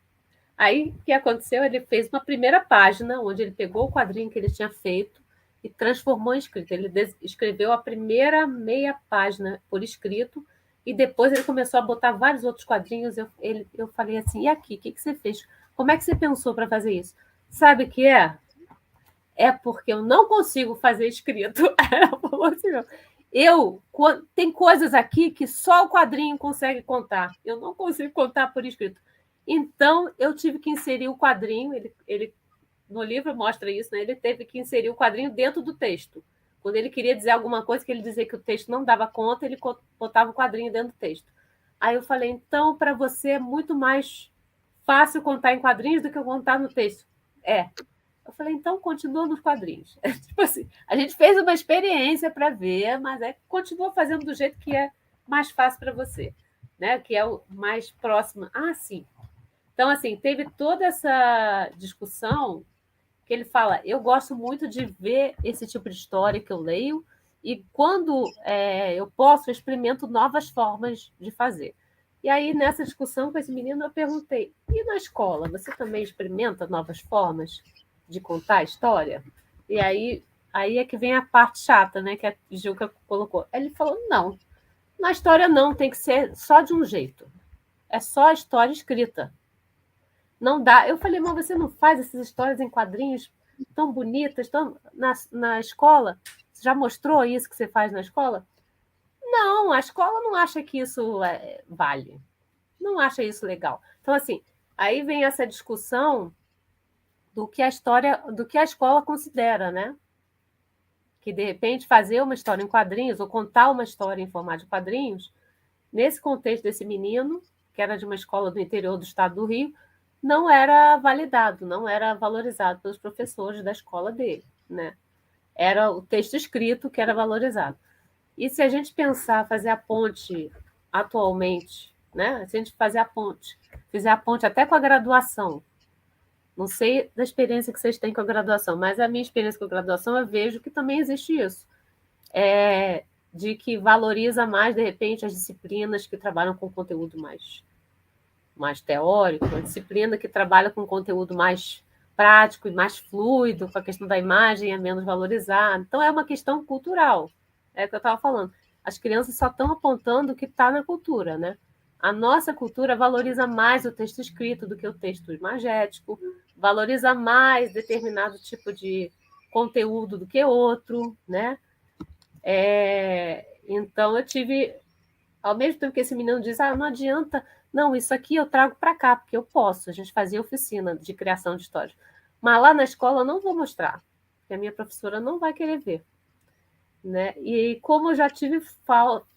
Aí, o que aconteceu? Ele fez uma primeira página, onde ele pegou o quadrinho que ele tinha feito e transformou em escrita. Ele escreveu a primeira meia página por escrito e depois ele começou a botar vários outros quadrinhos. Eu falei assim, e aqui, o que você fez? Como é que você pensou para fazer isso? Sabe o que é? É porque eu não consigo fazer escrito. Ela falou assim, tem coisas aqui que só o quadrinho consegue contar. Eu não consigo contar por escrito. Então, eu tive que inserir o quadrinho. Ele no livro mostra isso, né? Ele teve que inserir o quadrinho dentro do texto. Quando ele queria dizer alguma coisa que ele dizia que o texto não dava conta, ele botava o quadrinho dentro do texto. Aí eu falei, então, para você é muito mais fácil contar em quadrinhos do que contar no texto. Eu falei, então continua nos quadrinhos. Tipo assim, a gente fez uma experiência para ver, mas continua fazendo do jeito que é mais fácil para você, né? Que é o mais próximo. Ah, sim. Então, assim, teve toda essa discussão que ele fala, eu gosto muito de ver esse tipo de história que eu leio e quando eu posso, eu experimento novas formas de fazer. E aí, nessa discussão com esse menino, eu perguntei, e na escola, você também experimenta novas formas de contar a história? E aí é que vem a parte chata, né, que a Gilca colocou. Ele falou, não, na história não, tem que ser só de um jeito. É só a história escrita. Não dá. Eu falei, mas você não faz essas histórias em quadrinhos tão bonitas, na escola? Você já mostrou isso que você faz na escola? Não, a escola não acha que isso vale. Não acha isso legal. Então, assim, aí vem essa discussão do que a escola considera, né? Que, de repente, fazer uma história em quadrinhos ou contar uma história em formato de quadrinhos, nesse contexto desse menino, que era de uma escola do interior do estado do Rio, não era validado, não era valorizado pelos professores da escola dele, né? Era o texto escrito que era valorizado. E se a gente pensar, fazer a ponte atualmente, né? Se a gente fizer a ponte até com a graduação, não sei da experiência que vocês têm com a graduação, mas a minha experiência com a graduação, eu vejo que também existe isso. De que valoriza mais, de repente, as disciplinas que trabalham com conteúdo mais teórico, a disciplina que trabalha com conteúdo mais prático e mais fluido, com a questão da imagem é menos valorizada. Então, é uma questão cultural, é o que eu estava falando. As crianças só estão apontando o que está na cultura, né? A nossa cultura valoriza mais o texto escrito do que o texto imagético, valoriza mais determinado tipo de conteúdo do que outro, né? Então, eu tive, ao mesmo tempo que esse menino diz, não adianta, não, isso aqui eu trago para cá, porque eu posso, a gente fazia oficina de criação de histórias, mas lá na escola eu não vou mostrar, porque a minha professora não vai querer ver, né? E como eu já tive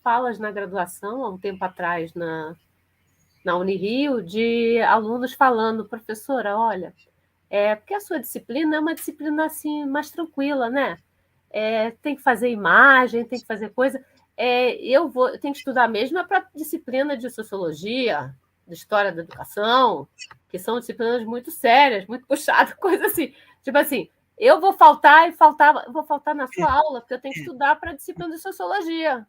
falas na graduação, há um tempo atrás, na Unirio, de alunos falando, professora, olha, porque a sua disciplina é uma disciplina assim, mais tranquila, né? Tem que fazer imagem, tem que fazer coisa. Eu tenho que estudar mesmo para disciplina de sociologia, de história da educação, que são disciplinas muito sérias, muito puxadas, coisa assim. Tipo assim, eu vou faltar vou faltar na sua aula, porque eu tenho que estudar para a disciplina de sociologia.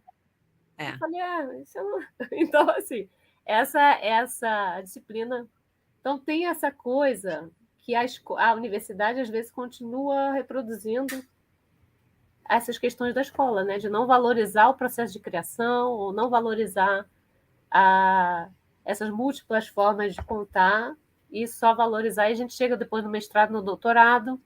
Eu falei, isso não... Então, assim, essa disciplina... Então, tem essa coisa que a universidade, às vezes, continua reproduzindo essas questões da escola, né? De não valorizar o processo de criação, ou não valorizar essas múltiplas formas de contar, e só valorizar. E a gente chega depois no mestrado, no doutorado,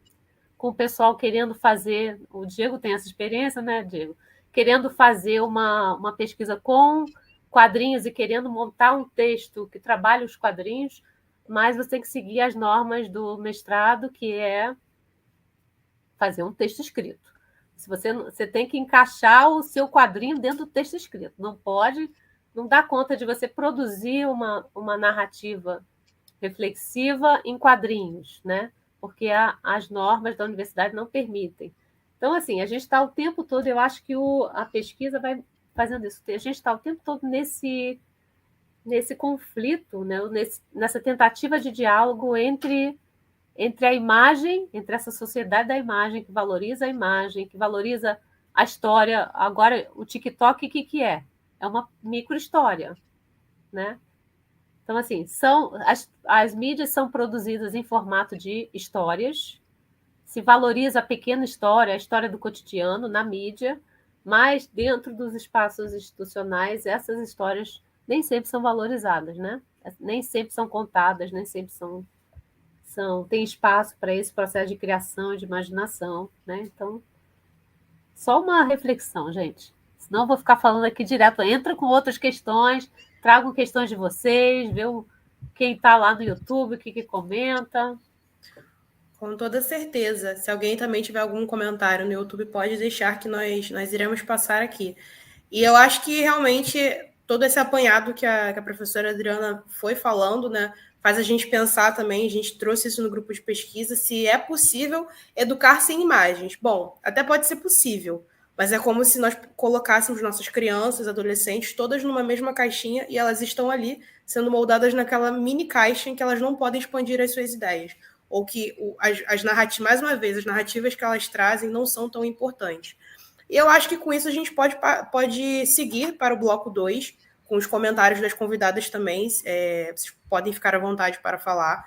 com o pessoal querendo fazer... O Diego tem essa experiência, né, Diego? Querendo fazer uma pesquisa com quadrinhos e querendo montar um texto que trabalhe os quadrinhos, mas você tem que seguir as normas do mestrado, que é fazer um texto escrito. Se você tem que encaixar o seu quadrinho dentro do texto escrito. Não dá conta de você produzir uma narrativa reflexiva em quadrinhos, né? Porque as normas da universidade não permitem. Então, assim, a gente está o tempo todo, eu acho que a pesquisa vai fazendo isso. A gente está o tempo todo nesse conflito, né? Nessa tentativa de diálogo entre a imagem, entre essa sociedade da imagem, que valoriza a imagem, que valoriza a história. Agora, o TikTok, o que é? É uma micro-história, né? Então, assim, as mídias são produzidas em formato de histórias, se valoriza a pequena história, a história do cotidiano na mídia, mas dentro dos espaços institucionais, essas histórias nem sempre são valorizadas, né? Nem sempre são contadas, nem sempre tem espaço para esse processo de criação e de imaginação, né? Então, só uma reflexão, gente. Senão eu vou ficar falando aqui direto. Entra com outras questões, tragam questões de vocês, vê quem está lá no YouTube, o que comenta. Com toda certeza. Se alguém também tiver algum comentário no YouTube, pode deixar que nós iremos passar aqui. E eu acho que realmente todo esse apanhado que a professora Adriana foi falando, né, faz a gente pensar também, a gente trouxe isso no grupo de pesquisa, se é possível educar sem imagens. Bom, até pode ser possível, mas é como se nós colocássemos nossas crianças, adolescentes, todas numa mesma caixinha e elas estão ali sendo moldadas naquela mini caixa em que elas não podem expandir as suas ideias. Ou que as narrativas, mais uma vez, as narrativas que elas trazem não são tão importantes. E eu acho que com isso a gente pode seguir para o bloco 2, com os comentários das convidadas também. Vocês podem ficar à vontade para falar.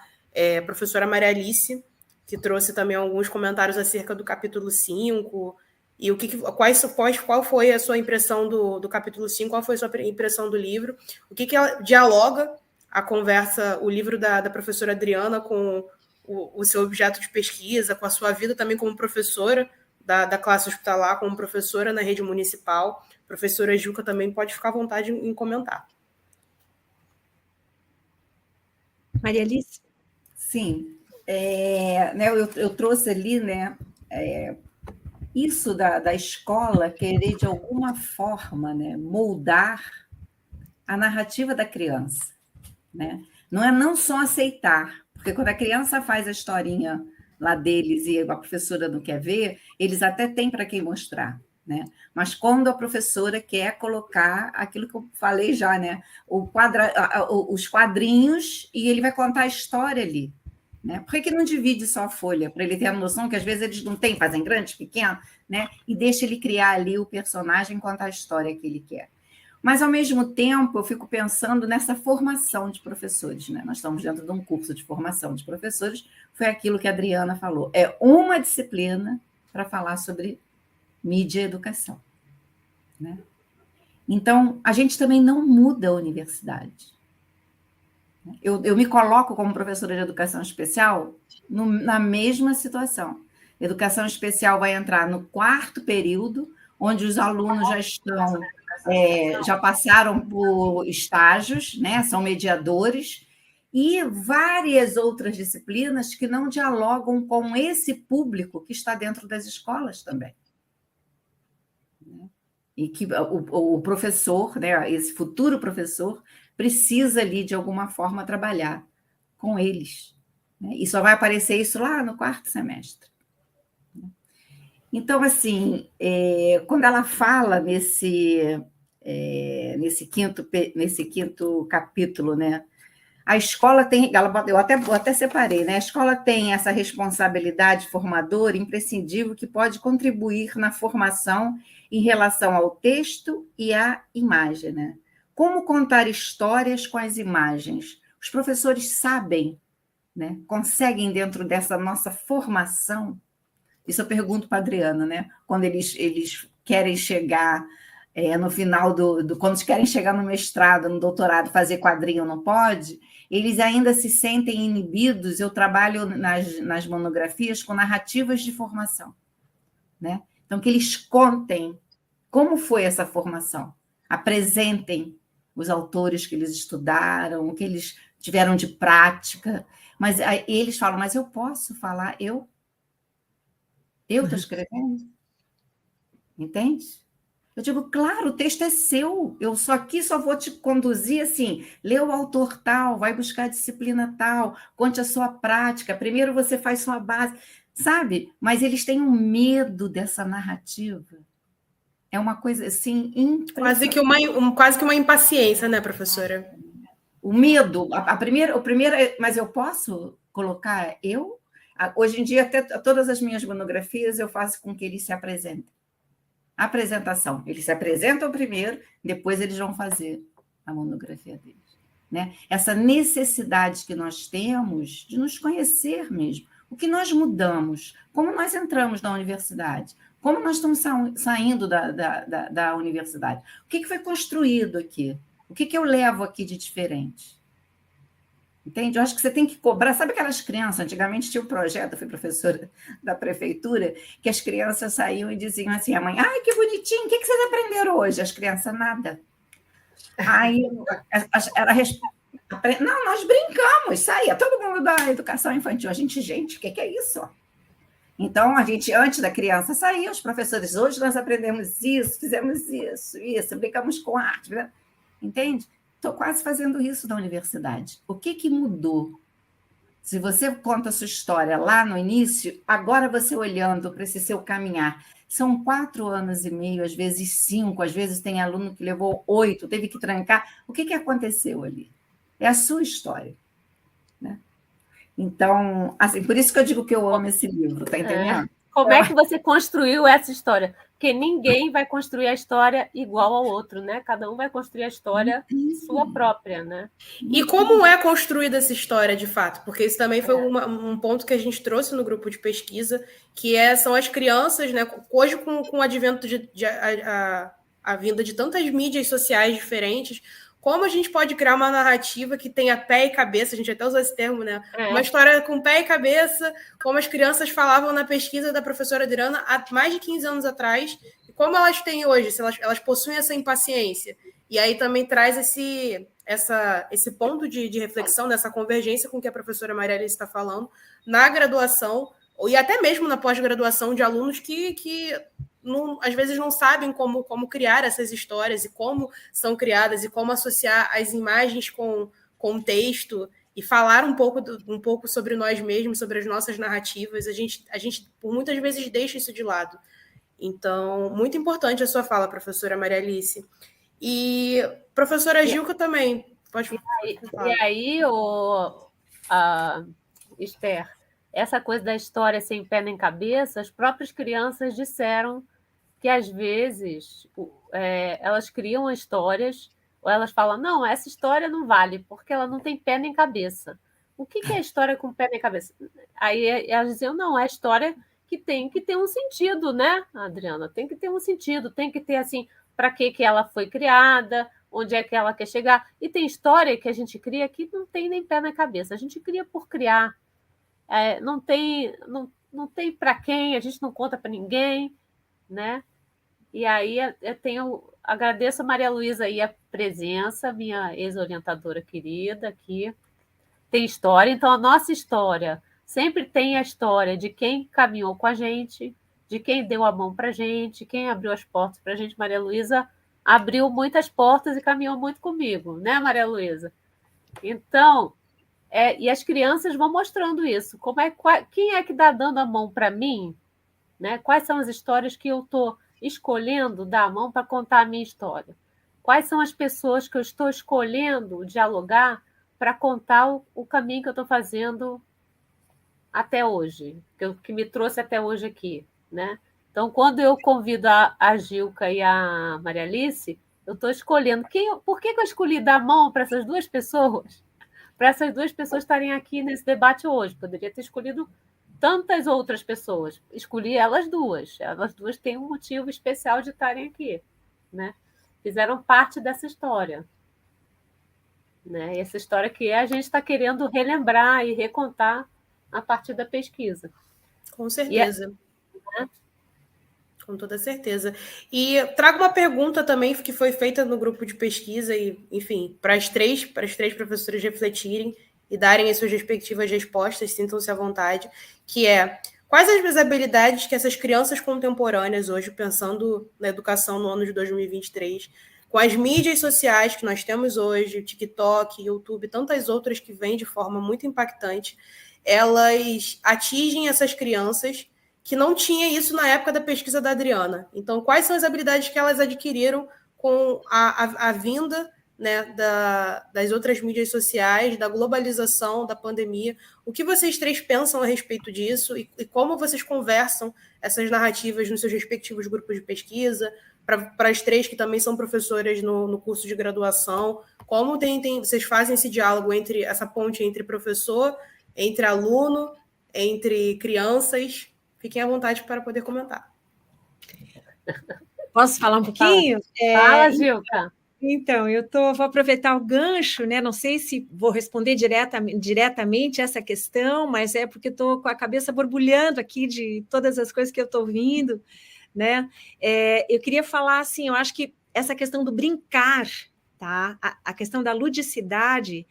A professora Maria Alice, que trouxe também alguns comentários acerca do capítulo 5, e qual foi a sua impressão do capítulo 5, qual foi a sua impressão do livro, o que ela dialoga a conversa, o livro da professora Adriana com o seu objeto de pesquisa, com a sua vida também como professora da classe hospitalar, como professora na rede municipal. Professora Juca também pode ficar à vontade em comentar. Maria Alice? Sim. Eu trouxe ali, né, isso da escola querer, de alguma forma, né, moldar a narrativa da criança. né? Não é não só aceitar, porque quando a criança faz a historinha lá deles e a professora não quer ver, eles até têm para quem mostrar, né? Mas quando a professora quer colocar aquilo que eu falei já, né? Os quadrinhos, e ele vai contar a história ali, né? Por que não divide só a folha? Para ele ter a noção que às vezes eles não têm, fazem grande, pequeno, né? E deixa ele criar ali o personagem, contar a história que ele quer. Mas, ao mesmo tempo, eu fico pensando nessa formação de professores, né? Nós estamos dentro de um curso de formação de professores, foi aquilo que a Adriana falou. É uma disciplina para falar sobre mídia e educação, né? Então, a gente também não muda a universidade. Eu me coloco como professora de educação especial na mesma situação. Educação especial vai entrar no 4º período, onde os alunos já estão, já passaram por estágios, né? São mediadores, e várias outras disciplinas que não dialogam com esse público que está dentro das escolas também. E que o professor, né, esse futuro professor, precisa ali, de alguma forma, trabalhar com eles, né? E só vai aparecer isso lá no 4º semestre. Então, assim, quando ela fala nesse 5º capítulo, né, a escola tem, eu até separei, né? A escola tem essa responsabilidade formadora imprescindível que pode contribuir na formação em relação ao texto e à imagem, né? Como contar histórias com as imagens? Os professores sabem, né? Conseguem, dentro dessa nossa formação, isso eu pergunto para a Adriana, né? Quando eles querem chegar no final quando eles querem chegar no mestrado, no doutorado, fazer quadrinho não pode, eles ainda se sentem inibidos. Eu trabalho nas monografias com narrativas de formação, né? Então, que eles contem como foi essa formação, apresentem os autores que eles estudaram, o que eles tiveram de prática, mas aí eles falam, mas eu posso falar, eu estou escrevendo, entende? Eu digo, claro, o texto é seu, eu aqui só vou te conduzir assim, lê o autor tal, vai buscar a disciplina tal, conte a sua prática, primeiro você faz sua base, sabe? Mas eles têm um medo dessa narrativa. É uma coisa assim quase que uma impaciência, né, professora? O medo, o primeiro, mas eu posso colocar eu? Hoje em dia, até todas as minhas monografias eu faço com que eles se apresentem. Apresentação. Eles se apresentam primeiro, depois eles vão fazer a monografia deles, né? Essa necessidade que nós temos de nos conhecer mesmo. O que nós mudamos? Como nós entramos na universidade? Como nós estamos saindo da universidade? O que foi construído aqui? O que eu levo aqui de diferente? Entende? Eu acho que você tem que cobrar. Sabe aquelas crianças? Antigamente tinha um projeto, eu fui professora da prefeitura, que as crianças saíam e diziam assim, a mãe, ai, que bonitinho, o que vocês aprenderam hoje? As crianças, nada. Aí, não, nós brincamos, saía todo mundo da educação infantil. Gente, o que é isso? Então, a gente, antes da criança sair, os professores, hoje nós aprendemos isso, fizemos isso, brincamos com arte, né? Entende? Estou quase fazendo isso na universidade. O que mudou? Se você conta a sua história lá no início, agora você olhando para esse seu caminhar, são 4 anos e meio, às vezes 5, às vezes tem aluno que levou 8, teve que trancar. O que aconteceu ali? É a sua história, né? Então, assim, por isso que eu digo que eu amo esse livro, tá entendendo? Como é que você construiu essa história? Porque ninguém vai construir a história igual ao outro, né? Cada um vai construir a história sua própria, né? E como é construída essa história, de fato? Porque isso também foi um ponto que a gente trouxe no grupo de pesquisa, que são as crianças, né? Hoje, com o advento a vinda de tantas mídias sociais diferentes, como a gente pode criar uma narrativa que tenha pé e cabeça, a gente até usou esse termo, né? Uma história com pé e cabeça, como as crianças falavam na pesquisa da professora Adriana há mais de 15 anos atrás, e como elas têm hoje, se elas possuem essa impaciência. E aí também traz esse ponto de reflexão, dessa convergência com o que a professora Marielle está falando, na graduação, e até mesmo na pós-graduação, de alunos que às vezes não sabem como criar essas histórias e como são criadas e como associar as imagens com contexto e falar um pouco sobre nós mesmos, sobre as nossas narrativas. A gente por muitas vezes deixa isso de lado. Então, muito importante a sua fala, professora Maria Alice. E professora Gilca também, pode falar. E aí, Esther, essa coisa da história sem pé nem cabeça, as próprias crianças disseram que, às vezes, elas criam histórias, ou elas falam, não, essa história não vale, porque ela não tem pé nem cabeça. O que é história com pé nem cabeça? Aí elas diziam, não, é história que tem que ter um sentido, né, Adriana? Tem que ter um sentido, tem que ter, assim, para que ela foi criada, onde é que ela quer chegar. E tem história que a gente cria que não tem nem pé na cabeça. A gente cria por criar. Não tem para quem, a gente não conta para ninguém, né? E aí agradeço a Maria Luísa aí a presença, minha ex-orientadora querida aqui. Tem história, então a nossa história sempre tem a história de quem caminhou com a gente, de quem deu a mão para a gente, quem abriu as portas para a gente. Maria Luísa abriu muitas portas e caminhou muito comigo, né, Maria Luísa? Então, e as crianças vão mostrando isso. Quem é que está dando a mão para mim? Né? Quais são as histórias que eu estou escolhendo dar a mão para contar a minha história? Quais são as pessoas que eu estou escolhendo dialogar para contar o caminho que eu estou fazendo até hoje, que me trouxe até hoje aqui, né? Então, quando eu convido a Gilca e a Maria Alice, eu estou escolhendo. Por que eu escolhi dar a mão para essas duas pessoas? Para essas duas pessoas estarem aqui nesse debate hoje. Poderia ter escolhido tantas outras pessoas. Escolhi elas duas. Elas duas têm um motivo especial de estarem aqui, né? Fizeram parte dessa história. Né? E essa história que a gente está querendo relembrar e recontar a partir da pesquisa. Com certeza. Com toda certeza. E trago uma pergunta também que foi feita no grupo de pesquisa e, enfim, para as três professoras refletirem e darem as suas respectivas respostas, sintam-se à vontade, que é: quais as habilidades que essas crianças contemporâneas hoje, pensando na educação no ano de 2023, com as mídias sociais que nós temos hoje, TikTok, YouTube, tantas outras que vêm de forma muito impactante, elas atingem essas crianças que não tinha isso na época da pesquisa da Adriana. Então, quais são as habilidades que elas adquiriram com a vinda, né, das outras mídias sociais, da globalização, da pandemia? O que vocês três pensam a respeito disso e como vocês conversam essas narrativas nos seus respectivos grupos de pesquisa? Para as três que também são professoras no curso de graduação, como vocês fazem esse diálogo entre essa ponte entre professor, entre aluno, entre crianças? Fiquem à vontade para poder comentar. Posso falar um pouquinho? Fala, Gilca. Então, vou aproveitar o gancho, né? Não sei se vou responder diretamente essa questão, mas é porque estou com a cabeça borbulhando aqui de todas as coisas que eu estou ouvindo, né? Eu queria falar assim, eu acho que essa questão do brincar, tá? A questão da ludicidade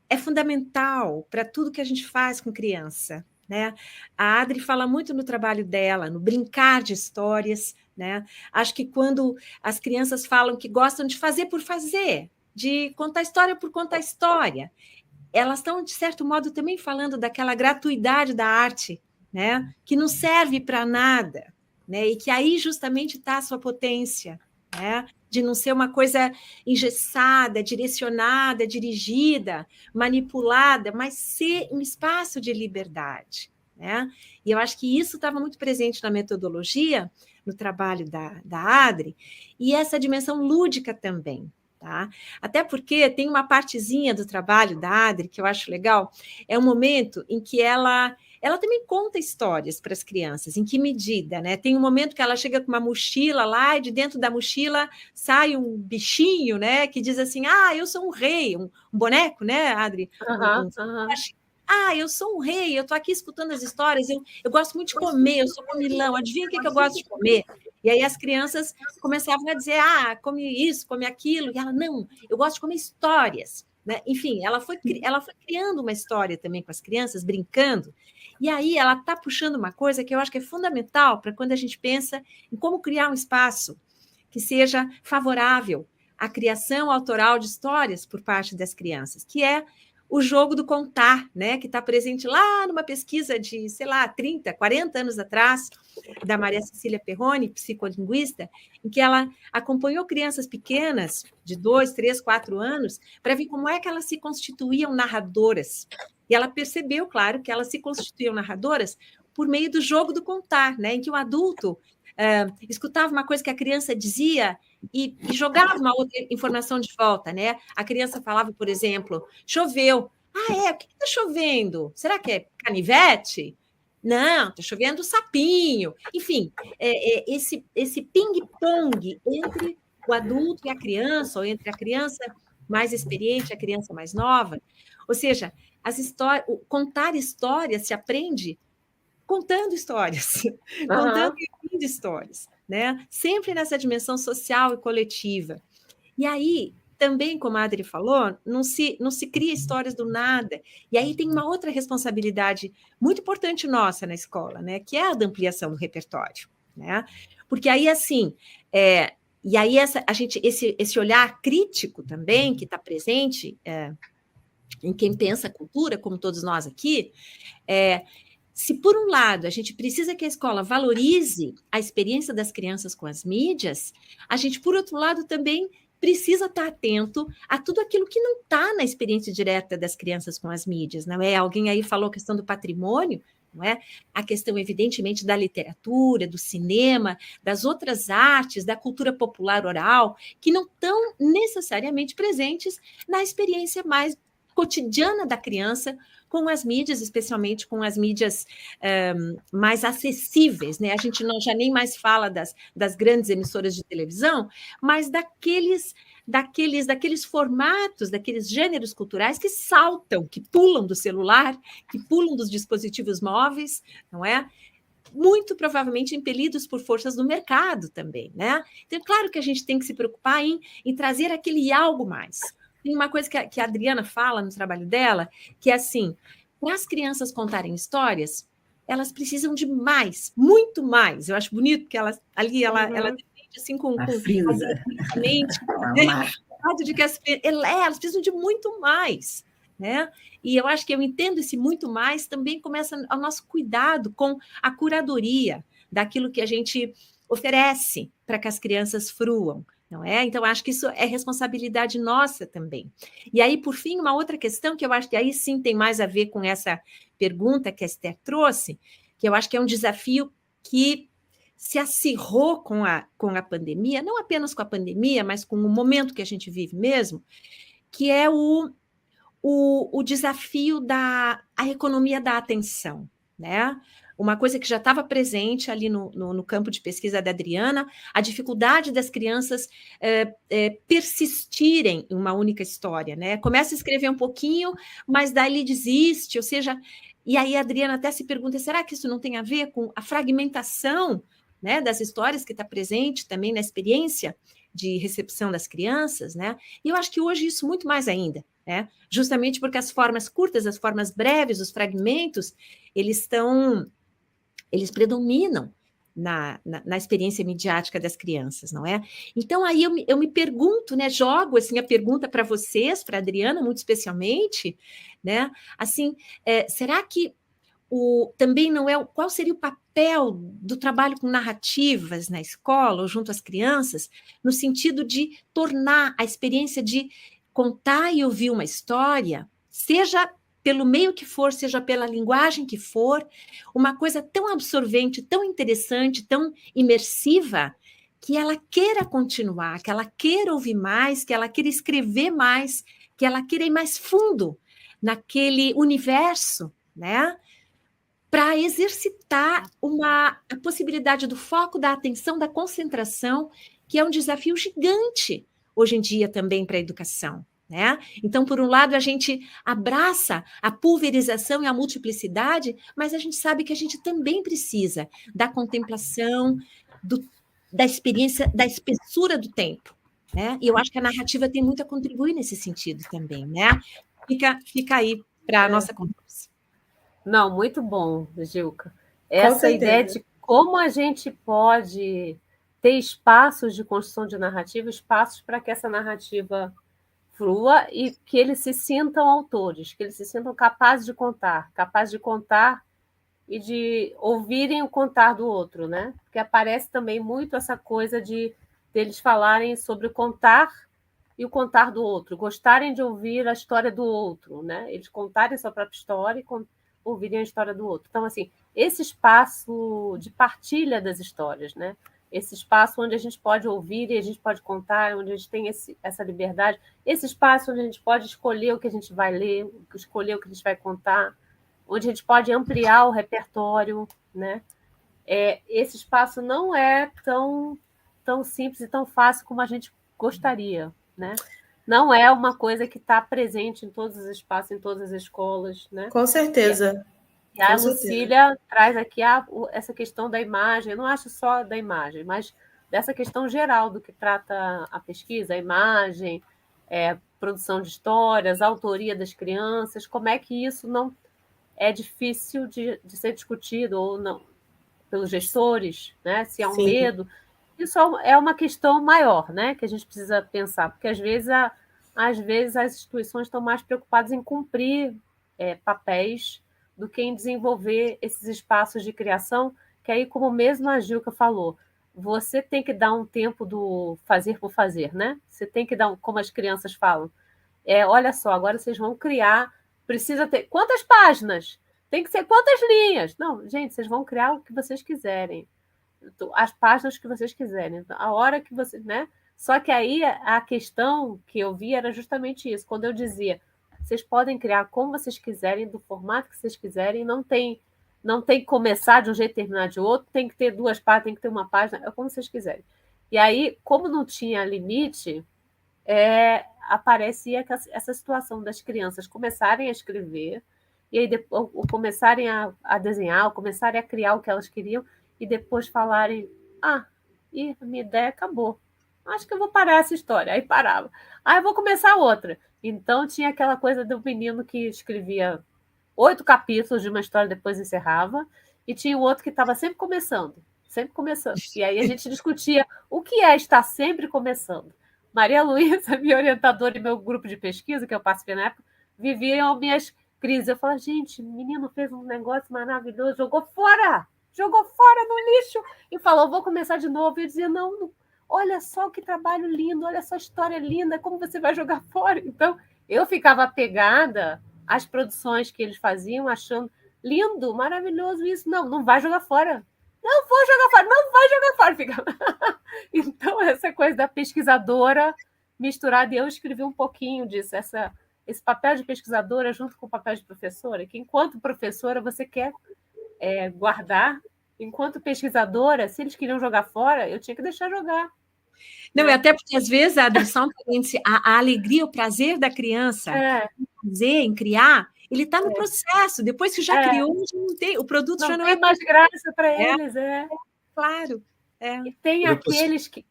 é fundamental para tudo que a gente faz com criança, né? A Adri fala muito no trabalho dela, no brincar de histórias, né? Acho que quando as crianças falam que gostam de fazer por fazer, de contar história por contar história, elas estão, de certo modo, também falando daquela gratuidade da arte, né? Que não serve para nada, né? E que aí justamente está a sua potência, né? De não ser uma coisa engessada, direcionada, dirigida, manipulada, mas ser um espaço de liberdade, né? E eu acho que isso estava muito presente na metodologia, no trabalho da Adri, e essa dimensão lúdica também, tá? Até porque tem uma partezinha do trabalho da Adri que eu acho legal, é um momento em que ela também conta histórias para as crianças. Em que medida, né? Tem um momento que ela chega com uma mochila lá e de dentro da mochila sai um bichinho, né? Que diz assim, eu sou um rei, um boneco, né, Adri? Eu sou um rei, eu estou aqui escutando as histórias, eu gosto muito de comer, eu sou comilão, adivinha o que eu gosto de comer? E aí as crianças começavam a dizer, come isso, come aquilo, e ela, não, eu gosto de comer histórias. Né? Enfim, ela foi criando uma história também com as crianças, brincando, e aí ela está puxando uma coisa que eu acho que é fundamental para quando a gente pensa em como criar um espaço que seja favorável a criação autoral de histórias por parte das crianças, que é o jogo do contar, né, que está presente lá numa pesquisa de, sei lá, 30, 40 anos atrás, da Maria Cecília Perrone, psicolinguista, em que ela acompanhou crianças pequenas, de 2, 3, 4 anos, para ver como é que elas se constituíam narradoras. E ela percebeu, claro, que elas se constituíam narradoras por meio do jogo do contar, né, em que o adulto escutava uma coisa que a criança dizia e jogava uma outra informação de volta, né? A criança falava, por exemplo, choveu. O que está chovendo? Será que é canivete? Não, está chovendo sapinho. Enfim, esse ping-pong entre o adulto e a criança, ou entre a criança mais experiente e a criança mais nova. Ou seja, contar histórias se aprende contando histórias, contando e ouvindo histórias, né? Sempre nessa dimensão social e coletiva. E aí, também, como a Adri falou, não se cria histórias do nada. E aí tem uma outra responsabilidade muito importante nossa na escola, né? Que é a da ampliação do repertório, né? Porque aí, assim, e aí esse olhar crítico também, que está presente em quem pensa a cultura, como todos nós aqui, se, por um lado, a gente precisa que a escola valorize a experiência das crianças com as mídias, a gente, por outro lado, também precisa estar atento a tudo aquilo que não está na experiência direta das crianças com as mídias, não é? Alguém aí falou a questão do patrimônio, não é? A questão, evidentemente, da literatura, do cinema, das outras artes, da cultura popular oral, que não estão necessariamente presentes na experiência mais cotidiana da criança com as mídias, especialmente com as mídias mais acessíveis, né? A gente já nem mais fala das grandes emissoras de televisão, mas daqueles formatos, daqueles gêneros culturais que saltam, que pulam do celular, que pulam dos dispositivos móveis, não é? Muito provavelmente impelidos por forças do mercado também, né? Então, claro que a gente tem que se preocupar em trazer aquele algo mais. Tem uma coisa que a Adriana fala no trabalho dela, que é assim, para as crianças contarem histórias, elas precisam de mais, muito mais. Eu acho bonito que ela defende assim com de que elas precisam de muito mais, né? E eu acho que eu entendo esse muito mais também começa ao nosso cuidado com a curadoria daquilo que a gente oferece para que as crianças fruam. Não é? Então, acho que isso é responsabilidade nossa também. E aí, por fim, uma outra questão que eu acho que aí sim tem mais a ver com essa pergunta que a Esther trouxe, que eu acho que é um desafio que se acirrou com a pandemia, não apenas com a pandemia, mas com o momento que a gente vive mesmo, que é o desafio da economia da atenção, né? Uma coisa que já estava presente ali no campo de pesquisa da Adriana, a dificuldade das crianças persistirem em uma única história, né? Começa a escrever um pouquinho, mas daí ele desiste, ou seja, e aí a Adriana até se pergunta, será que isso não tem a ver com a fragmentação, né, das histórias que está presente também na experiência de recepção das crianças, né? E eu acho que hoje isso muito mais ainda, né? Justamente porque as formas curtas, as formas breves, os fragmentos, eles predominam na experiência midiática das crianças, não é? Então, aí eu me pergunto, né, jogo assim, a pergunta para vocês, para a Adriana, muito especialmente, né? Assim, será que também não é... Qual seria o papel do trabalho com narrativas na escola ou junto às crianças, no sentido de tornar a experiência de contar e ouvir uma história, seja pelo meio que for, seja pela linguagem que for, uma coisa tão absorvente, tão interessante, tão imersiva, que ela queira continuar, que ela queira ouvir mais, que ela queira escrever mais, que ela queira ir mais fundo naquele universo, né? Para exercitar a possibilidade do foco, da atenção, da concentração, que é um desafio gigante hoje em dia também para a educação. Né? Então, por um lado, a gente abraça a pulverização e a multiplicidade, mas a gente sabe que a gente também precisa da contemplação, da experiência, da espessura do tempo. Né? E eu acho que a narrativa tem muito a contribuir nesse sentido também. Né? Fica aí para a nossa conversa. Não, muito bom, Gilca. Essa ideia de como a gente pode ter espaços de construção de narrativa, espaços para que essa narrativa flua e que eles se sintam autores, que eles se sintam capazes de contar e de ouvirem o contar do outro, né? Porque aparece também muito essa coisa de deles falarem sobre o contar e o contar do outro, gostarem de ouvir a história do outro, né? Eles contarem sua própria história e ouvirem a história do outro. Então, assim, esse espaço de partilha das histórias, né? Esse espaço onde a gente pode ouvir e a gente pode contar, onde a gente tem essa liberdade, esse espaço onde a gente pode escolher o que a gente vai ler, escolher o que a gente vai contar, onde a gente pode ampliar o repertório, né? Esse espaço não é tão simples e tão fácil como a gente gostaria, né? Não é uma coisa que está presente em todos os espaços, em todas as escolas, né? Com certeza. E a Lucília traz aqui essa questão da imagem, eu não acho só da imagem, mas dessa questão geral do que trata a pesquisa, a imagem, produção de histórias, a autoria das crianças, como é que isso não é difícil de ser discutido ou não pelos gestores, né? Se há um medo. Isso é uma questão maior, né? Que a gente precisa pensar, porque às vezes as instituições estão mais preocupadas em cumprir papéis do que em desenvolver esses espaços de criação, que aí, como mesmo a Gilka falou, você tem que dar um tempo do fazer por fazer, né? Você tem que dar, como as crianças falam, olha só, agora vocês vão criar, precisa ter quantas páginas? Tem que ser quantas linhas? Não, gente, vocês vão criar o que vocês quiserem, as páginas que vocês quiserem, a hora que vocês, né? Só que aí a questão que eu vi era justamente isso, quando eu dizia vocês podem criar como vocês quiserem, do formato que vocês quiserem, não tem que começar de um jeito e terminar de outro, tem que ter 2 páginas, tem que ter uma página, é como vocês quiserem. E aí, como não tinha limite, aparecia essa situação das crianças começarem a escrever, e aí depois, começarem a desenhar, começarem a criar o que elas queriam, e depois falarem, a minha ideia acabou. Acho que eu vou parar essa história. Aí parava. Eu vou começar outra. Então, tinha aquela coisa do menino que escrevia 8 capítulos de uma história, depois encerrava, e tinha o outro que estava sempre começando. E aí a gente discutia o que é estar sempre começando. Maria Luísa, minha orientadora e meu grupo de pesquisa, que eu participei na época, viviam minhas crises. Eu falava, gente, o menino fez um negócio maravilhoso, jogou fora no lixo, e falou, vou começar de novo. E eu dizia, não, olha só que trabalho lindo, olha só a história linda, como você vai jogar fora? Então, eu ficava apegada às produções que eles faziam, achando lindo, maravilhoso isso. Não vai jogar fora. Não vou jogar fora, não vai jogar fora. Ficava... Então, essa coisa da pesquisadora misturada, e eu escrevi um pouquinho disso, esse papel de pesquisadora junto com o papel de professora, que enquanto professora você quer guardar, enquanto pesquisadora, se eles queriam jogar fora, eu tinha que deixar jogar. Não, até porque, às vezes, a alegria, o prazer da criança em fazer, em criar, ele está no processo. Depois que já criou, já não tem, o produto já não tem mais graça para eles. Claro. E tem aqueles que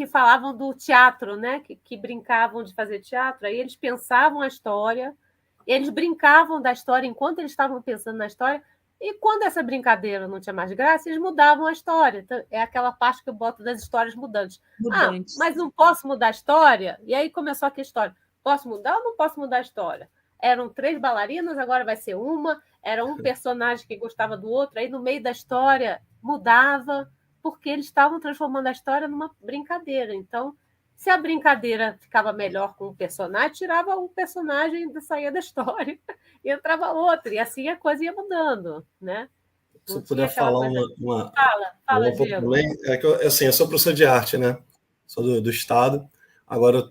falavam do teatro, né? Que brincavam de fazer teatro, aí eles pensavam a história, eles brincavam da história enquanto eles estavam pensando na história, e quando essa brincadeira não tinha mais graça, eles mudavam a história. Então, é aquela parte que eu boto das histórias mudantes. Mas não posso mudar a história? E aí começou aquela história. Posso mudar ou não posso mudar a história? Eram 3 bailarinas, agora vai ser uma. Era um personagem que gostava do outro. Aí, no meio da história, mudava, porque eles estavam transformando a história numa brincadeira. Então, se a brincadeira ficava melhor com um personagem, tirava um personagem e saía da história e entrava outro, e assim a coisa ia mudando, né? Se eu puder falar uma Fala, Diego. Também, eu sou professor de arte, né? Sou do Estado. Agora eu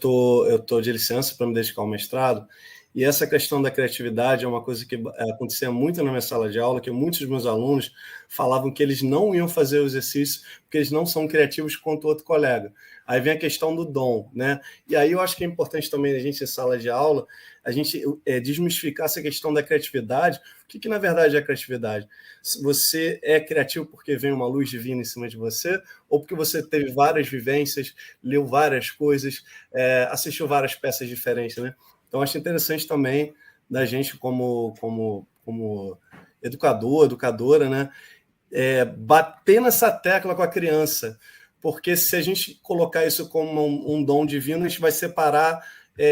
tô de licença para me dedicar ao mestrado. E essa questão da criatividade é uma coisa que acontecia muito na minha sala de aula, que muitos dos meus alunos falavam que eles não iam fazer o exercício porque eles não são criativos quanto o outro colega. Aí vem a questão do dom, né? E aí eu acho que é importante também a gente, em sala de aula, a gente desmistificar essa questão da criatividade. O que na verdade é criatividade? Você é criativo porque vem uma luz divina em cima de você, ou porque você teve várias vivências, leu várias coisas, assistiu várias peças diferentes, né? Então, acho interessante também da gente, como educador, educadora, né, bater nessa tecla com a criança, porque se a gente colocar isso como um dom divino, a gente vai separar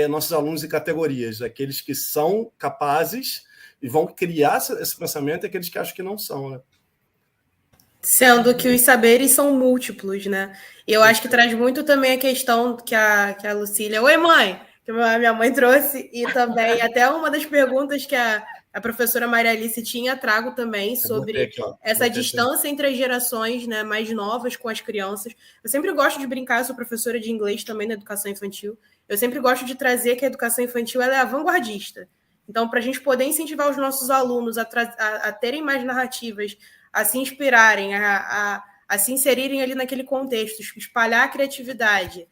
nossos alunos em categorias, aqueles que são capazes e vão criar esse pensamento e aqueles que acham que não são, né? Sendo que os saberes são múltiplos, né? E eu acho que traz muito também a questão que a Lucília... Oi, mãe! Que a minha mãe trouxe, e também até uma das perguntas que a professora Maria Alice tinha, trago também, sobre essa distância entre as gerações, né, mais novas com as crianças. Eu sempre gosto de brincar, eu sou professora de inglês também na educação infantil. Eu sempre gosto de trazer que a educação infantil ela é a vanguardista. Então, para a gente poder incentivar os nossos alunos a terem mais narrativas, a se inspirarem, a se inserirem ali naquele contexto, espalhar a criatividade,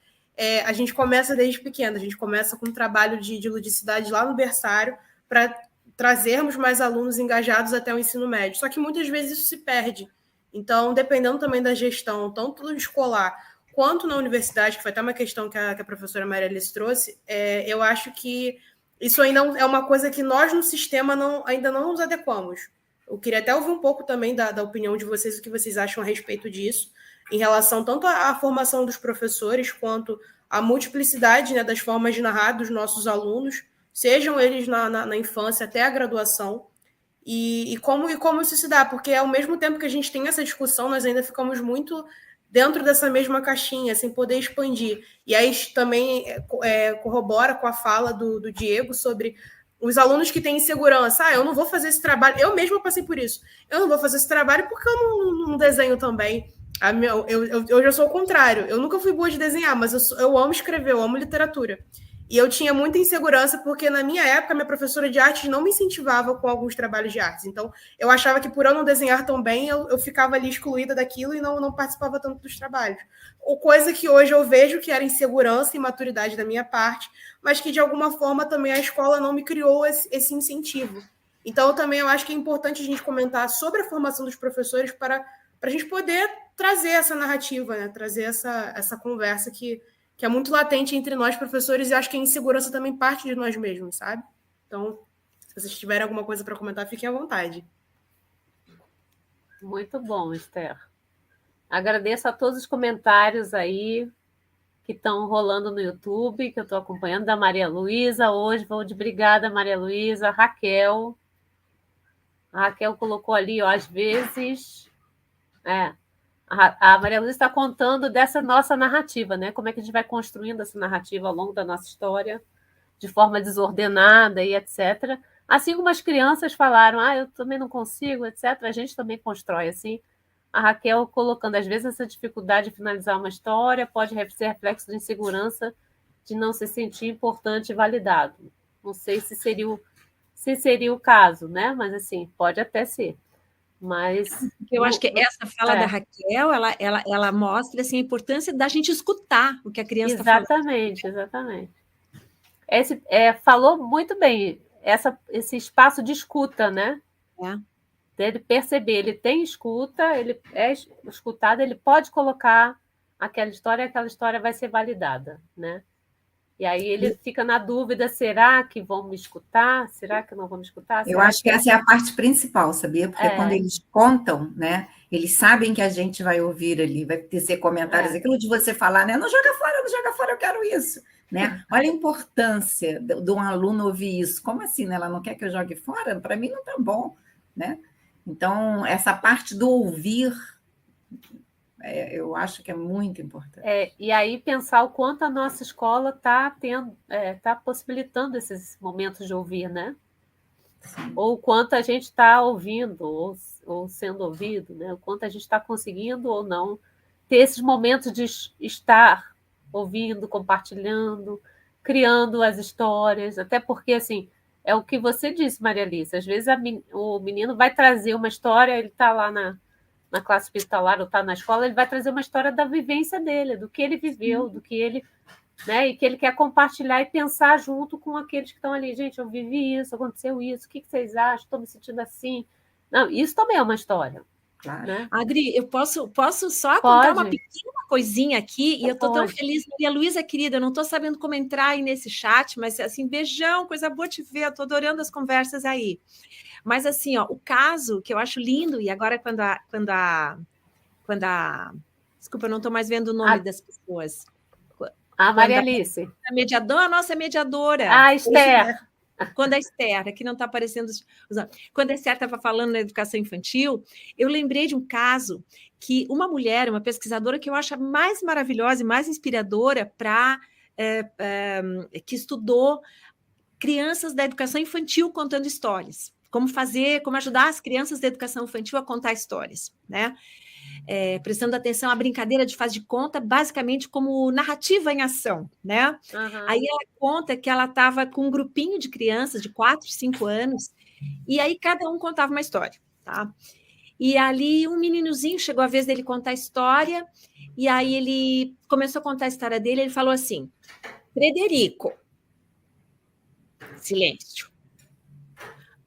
a gente começa desde pequeno, a gente começa com um trabalho de ludicidade lá no berçário para trazermos mais alunos engajados até o ensino médio. Só que muitas vezes isso se perde. Então, dependendo também da gestão, tanto no escolar quanto na universidade, que foi até uma questão que a professora Maria Alice trouxe, eu acho que isso ainda é uma coisa que nós no sistema ainda não nos adequamos. Eu queria até ouvir um pouco também da opinião de vocês, o que vocês acham a respeito disso, em relação tanto à formação dos professores, quanto à multiplicidade, né, das formas de narrar dos nossos alunos, sejam eles na infância até a graduação, e como isso se dá, porque ao mesmo tempo que a gente tem essa discussão, nós ainda ficamos muito dentro dessa mesma caixinha, sem poder expandir. E aí também corrobora com a fala do Diego sobre os alunos que têm insegurança. Eu não vou fazer esse trabalho. Eu mesma passei por isso. Eu não vou fazer esse trabalho porque eu não desenho também. Eu já sou o contrário. Eu nunca fui boa de desenhar, mas eu amo escrever, eu amo literatura. E eu tinha muita insegurança porque, na minha época, minha professora de artes não me incentivava com alguns trabalhos de artes. Então, eu achava que, por eu não desenhar tão bem, eu ficava ali excluída daquilo e não participava tanto dos trabalhos. Ou coisa que hoje eu vejo que era insegurança e imaturidade da minha parte, mas que, de alguma forma, também a escola não me criou esse incentivo. Então, também eu acho que é importante a gente comentar sobre a formação dos professores para a gente poder trazer essa narrativa, né? Trazer essa conversa que é muito latente entre nós, professores, e acho que a insegurança também parte de nós mesmos, sabe? Então, se vocês tiverem alguma coisa para comentar, fiquem à vontade. Muito bom, Esther. Agradeço a todos os comentários aí que estão rolando no YouTube, que eu estou acompanhando, da Maria Luísa. Hoje vou de obrigada, Maria Luísa. Raquel. A Raquel colocou ali, às vezes... A Maria Luísa está contando dessa nossa narrativa, né? Como é que a gente vai construindo essa narrativa ao longo da nossa história, de forma desordenada e etc. Assim como as crianças falaram, eu também não consigo, etc. A gente também constrói assim. A Raquel colocando, às vezes, essa dificuldade de finalizar uma história pode ser reflexo de insegurança, de não se sentir importante e validado. Não sei se seria o caso, né? Mas, assim, pode até ser. Mas eu acho que essa fala da Raquel, ela mostra assim, a importância da gente escutar o que a criança está falando. Exatamente. Falou muito bem, esse espaço de escuta, né? Dele perceber, ele tem escuta, ele é escutado, ele pode colocar aquela história vai ser validada, né? E aí ele fica na dúvida, será que vão me escutar? Será que não vão me escutar? Eu acho que essa é a parte principal, sabia? Porque quando eles contam, né, eles sabem que a gente vai ouvir ali, vai tecer comentários, aquilo de você falar, né? Não joga fora, eu quero isso. Né? Olha a importância de um aluno ouvir isso. Como assim, né? Ela não quer que eu jogue fora? Para mim não está bom. Né? Então, essa parte do ouvir... eu acho que é muito importante. E aí pensar o quanto a nossa escola está possibilitando esses momentos de ouvir, né? Sim. Ou o quanto a gente está ouvindo, ou sendo ouvido, né? O quanto a gente está conseguindo ou não ter esses momentos de estar ouvindo, compartilhando, criando as histórias, até porque, assim, é o que você disse, Maria Alice, às vezes o menino vai trazer uma história, ele está lá na classe hospitalar ou está na escola, ele vai trazer uma história da vivência dele, do que ele viveu, do que ele... Né, e que ele quer compartilhar e pensar junto com aqueles que estão ali. Gente, eu vivi isso, aconteceu isso, o que vocês acham? Estou me sentindo assim. Não, isso também é uma história. Claro. Né? Adri, eu posso só contar uma pequena coisinha aqui, e eu estou tão feliz. Maria Luísa, querida, eu não estou sabendo como entrar aí nesse chat, mas assim, beijão, coisa boa te ver, eu estou adorando as conversas aí. Mas assim, o caso que eu acho lindo, e agora quando a Desculpa, eu não estou mais vendo o nome das pessoas. A Maria Alice. A mediadora, a nossa mediadora. A Esther. Quando a Esther, aqui não está aparecendo os nomes. Quando a Esther estava falando na educação infantil, eu lembrei de um caso que uma mulher, uma pesquisadora que eu acho mais maravilhosa e mais inspiradora que estudou crianças da educação infantil contando histórias. Como ajudar as crianças da educação infantil a contar histórias, né? Prestando atenção à brincadeira de faz de conta, basicamente como narrativa em ação, né? Uhum. Aí ela conta que ela estava com um grupinho de crianças de 4, 5 anos, e aí cada um contava uma história, tá? E ali um meninozinho, chegou a vez dele contar a história, e aí ele começou a contar a história dele, ele falou assim, Frederico, silêncio.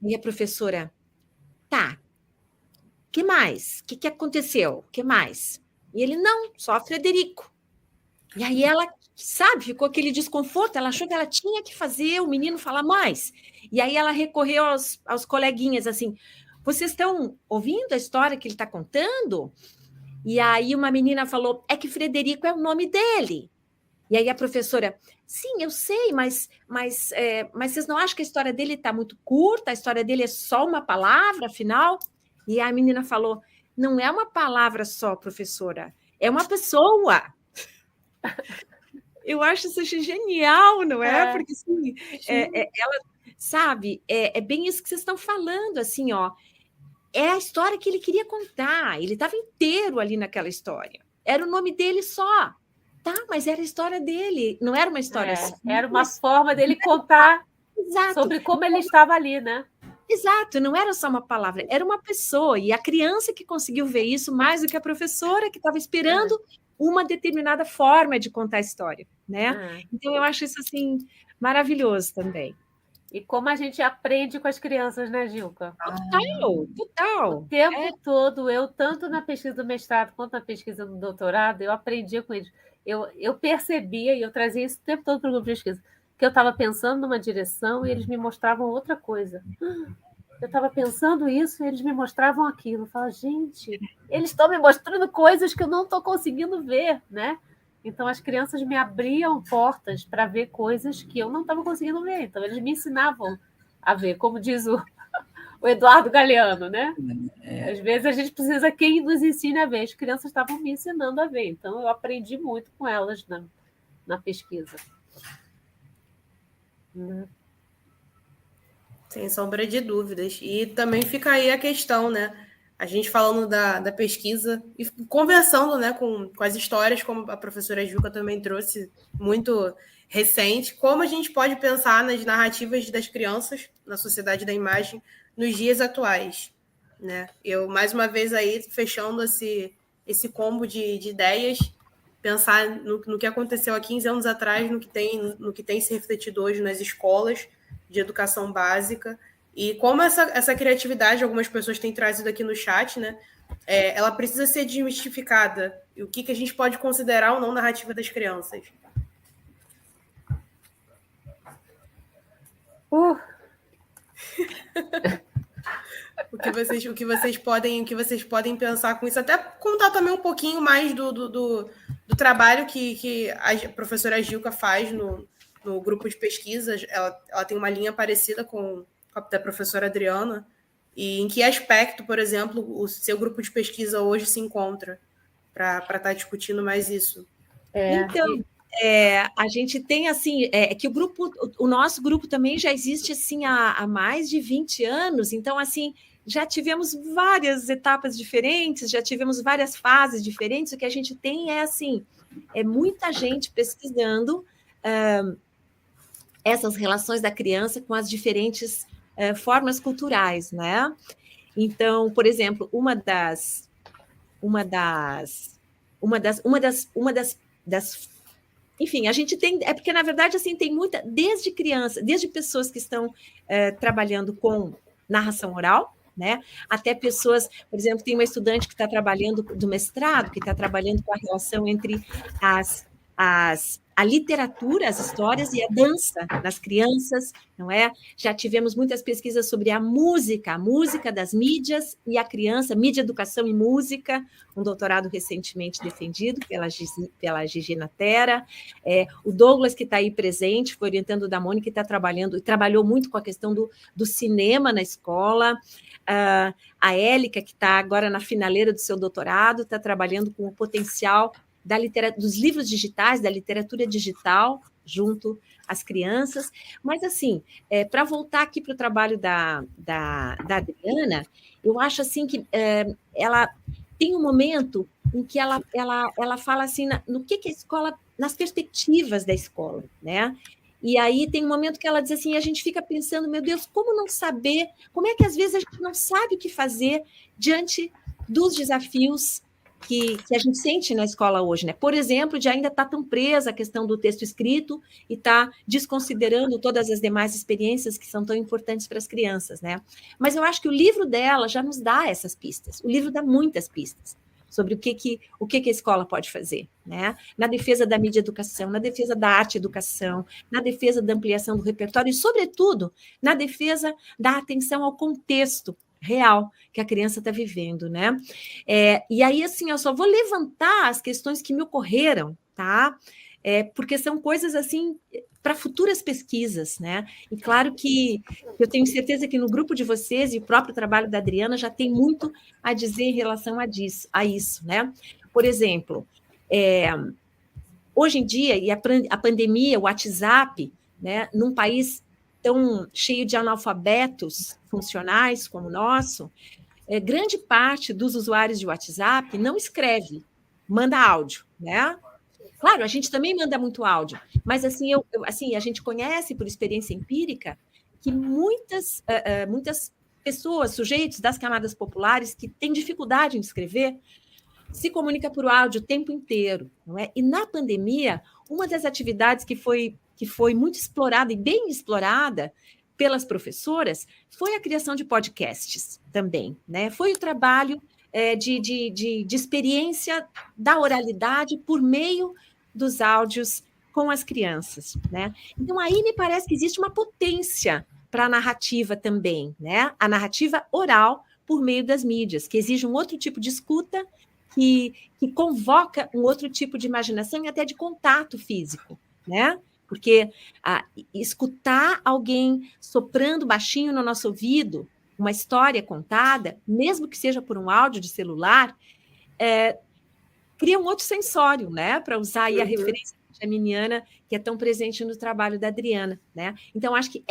E a professora, tá, que mais? O que aconteceu? Que mais? E ele, não, só Frederico. E aí ela, sabe, ficou aquele desconforto, ela achou que ela tinha que fazer o menino falar mais. E aí ela recorreu aos coleguinhas, assim, vocês estão ouvindo a história que ele está contando? E aí uma menina falou, é que Frederico é o nome dele. E aí a professora, sim, eu sei, mas vocês não acham que a história dele está muito curta? A história dele é só uma palavra, afinal? E a menina falou, não é uma palavra só, professora, é uma pessoa. Eu acho isso genial, não é? Porque assim, ela, sabe, é bem isso que vocês estão falando, assim, ó, é a história que ele queria contar, ele estava inteiro ali naquela história, era o nome dele só, tá, mas era a história dele, não era uma história assim. Era uma forma dele contar sobre como ele estava ali, né? Exato, não era só uma palavra, era uma pessoa, e a criança que conseguiu ver isso mais do que a professora que estava esperando uma determinada forma de contar a história, né? Então, eu acho isso, assim, maravilhoso também. E como a gente aprende com as crianças, né, Gilka? Total. O tempo todo, eu, tanto na pesquisa do mestrado quanto na pesquisa do doutorado, eu aprendia com eles. Eu percebia, e eu trazia isso o tempo todo para o grupo de pesquisa, que eu estava pensando numa direção e eles me mostravam outra coisa. Eu estava pensando isso e eles me mostravam aquilo. Eu falava, gente, eles estão me mostrando coisas que eu não estou conseguindo ver, né? Então, as crianças me abriam portas para ver coisas que eu não estava conseguindo ver. Então, eles me ensinavam a ver, como diz o Eduardo Galeano, né? Às vezes, a gente precisa quem nos ensine a ver. As crianças estavam me ensinando a ver. Então, eu aprendi muito com elas na pesquisa. Sem sombra de dúvidas. E também fica aí a questão, né? A gente falando da pesquisa e conversando, né, com as histórias, como a professora Juca também trouxe, muito recente, como a gente pode pensar nas narrativas das crianças na sociedade da imagem nos dias atuais, né? Eu, mais uma vez, aí, fechando esse combo de ideias, pensar no que aconteceu há 15 anos atrás, no que tem se refletido hoje nas escolas de educação básica, e como essa criatividade, algumas pessoas têm trazido aqui no chat, né? Ela precisa ser desmistificada. E o que a gente pode considerar ou não narrativa das crianças? O que vocês podem pensar com isso, até contar também um pouquinho mais do trabalho que a professora Gilka faz no grupo de pesquisas. Ela tem uma linha parecida com a da professora Adriana, e em que aspecto, por exemplo, o seu grupo de pesquisa hoje se encontra para estar discutindo mais isso? Então, a gente tem, assim, que o nosso grupo também já existe, assim, há mais de 20 anos, então, assim, já tivemos várias etapas diferentes, já tivemos várias fases diferentes, o que a gente tem assim, muita gente pesquisando essas relações da criança com as diferentes formas culturais, né? Então, por exemplo, uma das enfim, a gente tem, porque na verdade assim tem muita, desde criança, desde pessoas que estão trabalhando com narração oral, né? Até pessoas, por exemplo, tem uma estudante que está trabalhando do mestrado, que está trabalhando com a relação entre a literatura, as histórias e a dança nas crianças, não é? Já tivemos muitas pesquisas sobre a música das mídias e a criança, mídia, educação e música, um doutorado recentemente defendido pela Gigi Natera. O Douglas, que está aí presente, foi orientando da Mônica, que está trabalhando, e trabalhou muito com a questão do cinema na escola. A Élica, que está agora na finaleira do seu doutorado, está trabalhando com o potencial dos livros digitais, da literatura digital, junto às crianças. Mas, assim, para voltar aqui para o trabalho da Adriana, eu acho assim que ela tem um momento em que ela fala assim no que a escola, nas perspectivas da escola, né? E aí tem um momento que ela diz assim, a gente fica pensando, meu Deus, como não saber, como é que às vezes a gente não sabe o que fazer diante dos desafios que a gente sente na escola hoje, né? Por exemplo, de ainda estar tão presa a questão do texto escrito e estar desconsiderando todas as demais experiências que são tão importantes para as crianças, né? Mas eu acho que o livro dela já nos dá essas pistas. O livro dá muitas pistas sobre o que a escola pode fazer, né? Na defesa da mídia educação, na defesa da arte educação, na defesa da ampliação do repertório e, sobretudo, na defesa da atenção ao contexto real que a criança está vivendo, né? E aí, assim, eu só vou levantar as questões que me ocorreram, tá? Porque são coisas, assim, para futuras pesquisas, né? E claro que eu tenho certeza que no grupo de vocês e o próprio trabalho da Adriana já tem muito a dizer em relação a isso, né? Por exemplo, hoje em dia, e a pandemia, o WhatsApp, né, num país tão cheio de analfabetos funcionais como o nosso, grande parte dos usuários de WhatsApp não escreve, manda áudio, né? Claro, a gente também manda muito áudio, mas assim, a gente conhece por experiência empírica que muitas pessoas, sujeitos das camadas populares que têm dificuldade em escrever, se comunica por áudio o tempo inteiro, não é? E na pandemia, uma das atividades que foi muito explorada e bem explorada pelas professoras foi a criação de podcasts também, né? Foi o trabalho de experiência da oralidade por meio dos áudios com as crianças, né? Então, aí me parece que existe uma potência para a narrativa também, né? A narrativa oral por meio das mídias, que exige um outro tipo de escuta, que convoca um outro tipo de imaginação e até de contato físico, né? Porque escutar alguém soprando baixinho no nosso ouvido, uma história contada, mesmo que seja por um áudio de celular, cria um outro sensório, né? Para usar aí a referência geminiana que é tão presente no trabalho da Adriana, né? Então, acho que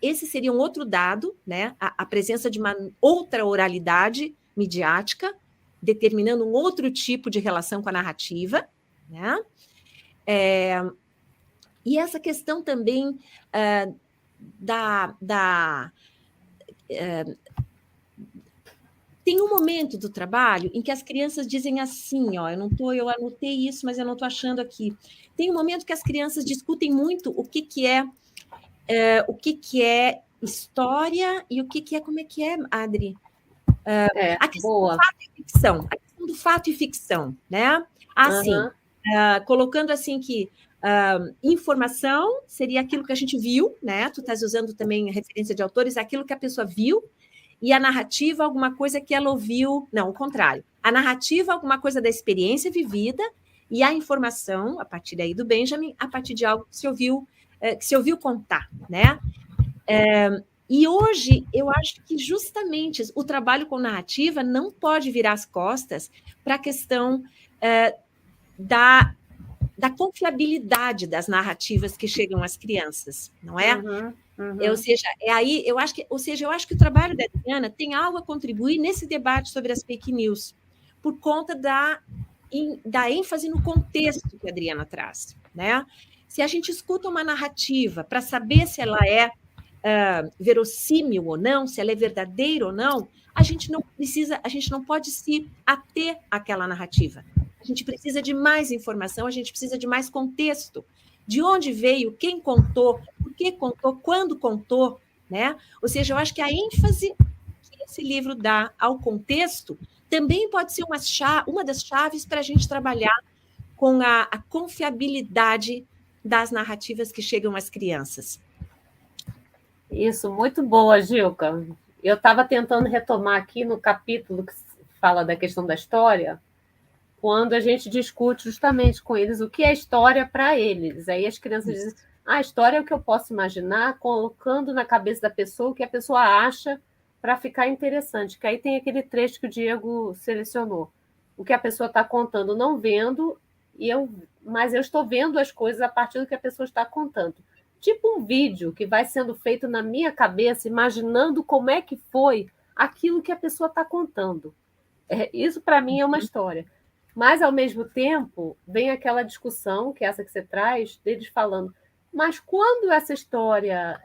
esse seria um outro dado, né? A presença de uma outra oralidade midiática, determinando um outro tipo de relação com a narrativa, né? E essa questão também tem um momento do trabalho em que as crianças dizem assim, ó, eu anotei isso, mas eu não estou achando aqui. Tem um momento que as crianças discutem muito o que é história e o que é, como é que é, Adri? A questão boa. do fato e ficção. A questão do fato e ficção, né? Assim, colocando assim que informação seria aquilo que a gente viu, né? Tu estás usando também a referência de autores, aquilo que a pessoa viu, e a narrativa, alguma coisa que ela ouviu. Não, o contrário. A narrativa, alguma coisa da experiência vivida, e a informação, a partir daí do Benjamin, a partir de algo que se ouviu contar, né? E hoje, eu acho que justamente o trabalho com narrativa não pode virar as costas para a questão da confiabilidade das narrativas que chegam às crianças, não é? Ou seja, eu acho que o trabalho da Adriana tem algo a contribuir nesse debate sobre as fake news, por conta da ênfase no contexto que a Adriana traz, né? Se a gente escuta uma narrativa para saber se ela é verossímil ou não, se ela é verdadeira ou não, a gente não pode se ater àquela narrativa. A gente precisa de mais informação, a gente precisa de mais contexto. De onde veio, quem contou, por que contou, quando contou, né? Ou seja, eu acho que a ênfase que esse livro dá ao contexto também pode ser uma das chaves para a gente trabalhar com a confiabilidade das narrativas que chegam às crianças. Isso, muito boa, Gilca. Eu estava tentando retomar aqui no capítulo que fala da questão da história, quando a gente discute justamente com eles o que é história para eles. Aí as crianças dizem, a história é o que eu posso imaginar, colocando na cabeça da pessoa o que a pessoa acha para ficar interessante. Que aí tem aquele trecho que o Diego selecionou. O que a pessoa está contando, não vendo, mas eu estou vendo as coisas a partir do que a pessoa está contando. Tipo um vídeo que vai sendo feito na minha cabeça, imaginando como é que foi aquilo que a pessoa está contando. Isso, para mim, é uma história. Mas, ao mesmo tempo, vem aquela discussão, que é essa que você traz, deles falando, mas quando essa história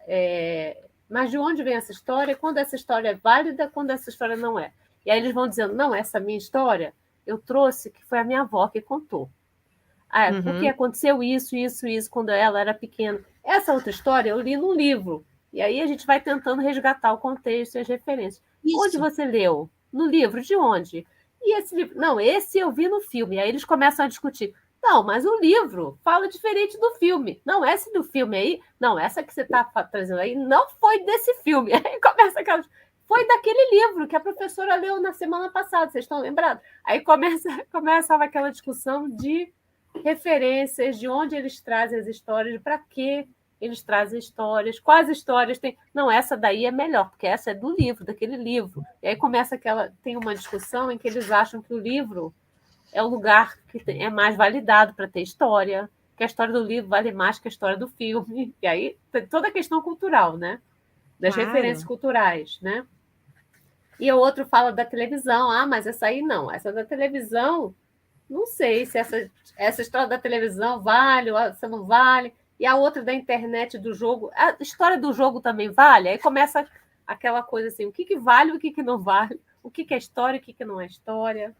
mas de onde vem essa história? Quando essa história é válida, quando essa história não é? E aí eles vão dizendo, não, essa minha história, eu trouxe, que foi a minha avó que contou. Porque aconteceu isso, quando ela era pequena. Essa outra história eu li num livro. E aí a gente vai tentando resgatar o contexto e as referências. Isso. Onde você leu? No livro? De onde? E esse livro? Não, esse eu vi no filme. E aí eles começam a discutir. Não, mas o livro fala diferente do filme. Não, esse do filme aí... Não, essa que você está trazendo aí não foi desse filme. Aí começa aquela... Foi daquele livro que a professora leu na semana passada. Vocês estão lembrados? Aí começa aquela discussão de referências, de onde eles trazem as histórias, para que eles trazem histórias, quais histórias tem. Não, essa daí é melhor, porque essa é do livro, daquele livro. E aí tem uma discussão em que eles acham que o livro é o lugar que é mais validado para ter história, que a história do livro vale mais que a história do filme. E aí tem toda a questão cultural, né? Das referências culturais, né? E o outro fala da televisão. Mas essa aí não. Essa da televisão, não sei se essa história da televisão vale ou essa não vale. E a outra da internet, do jogo. A história do jogo também vale? Aí começa aquela coisa assim, o que vale e o que não vale? O que é história e o que não é história,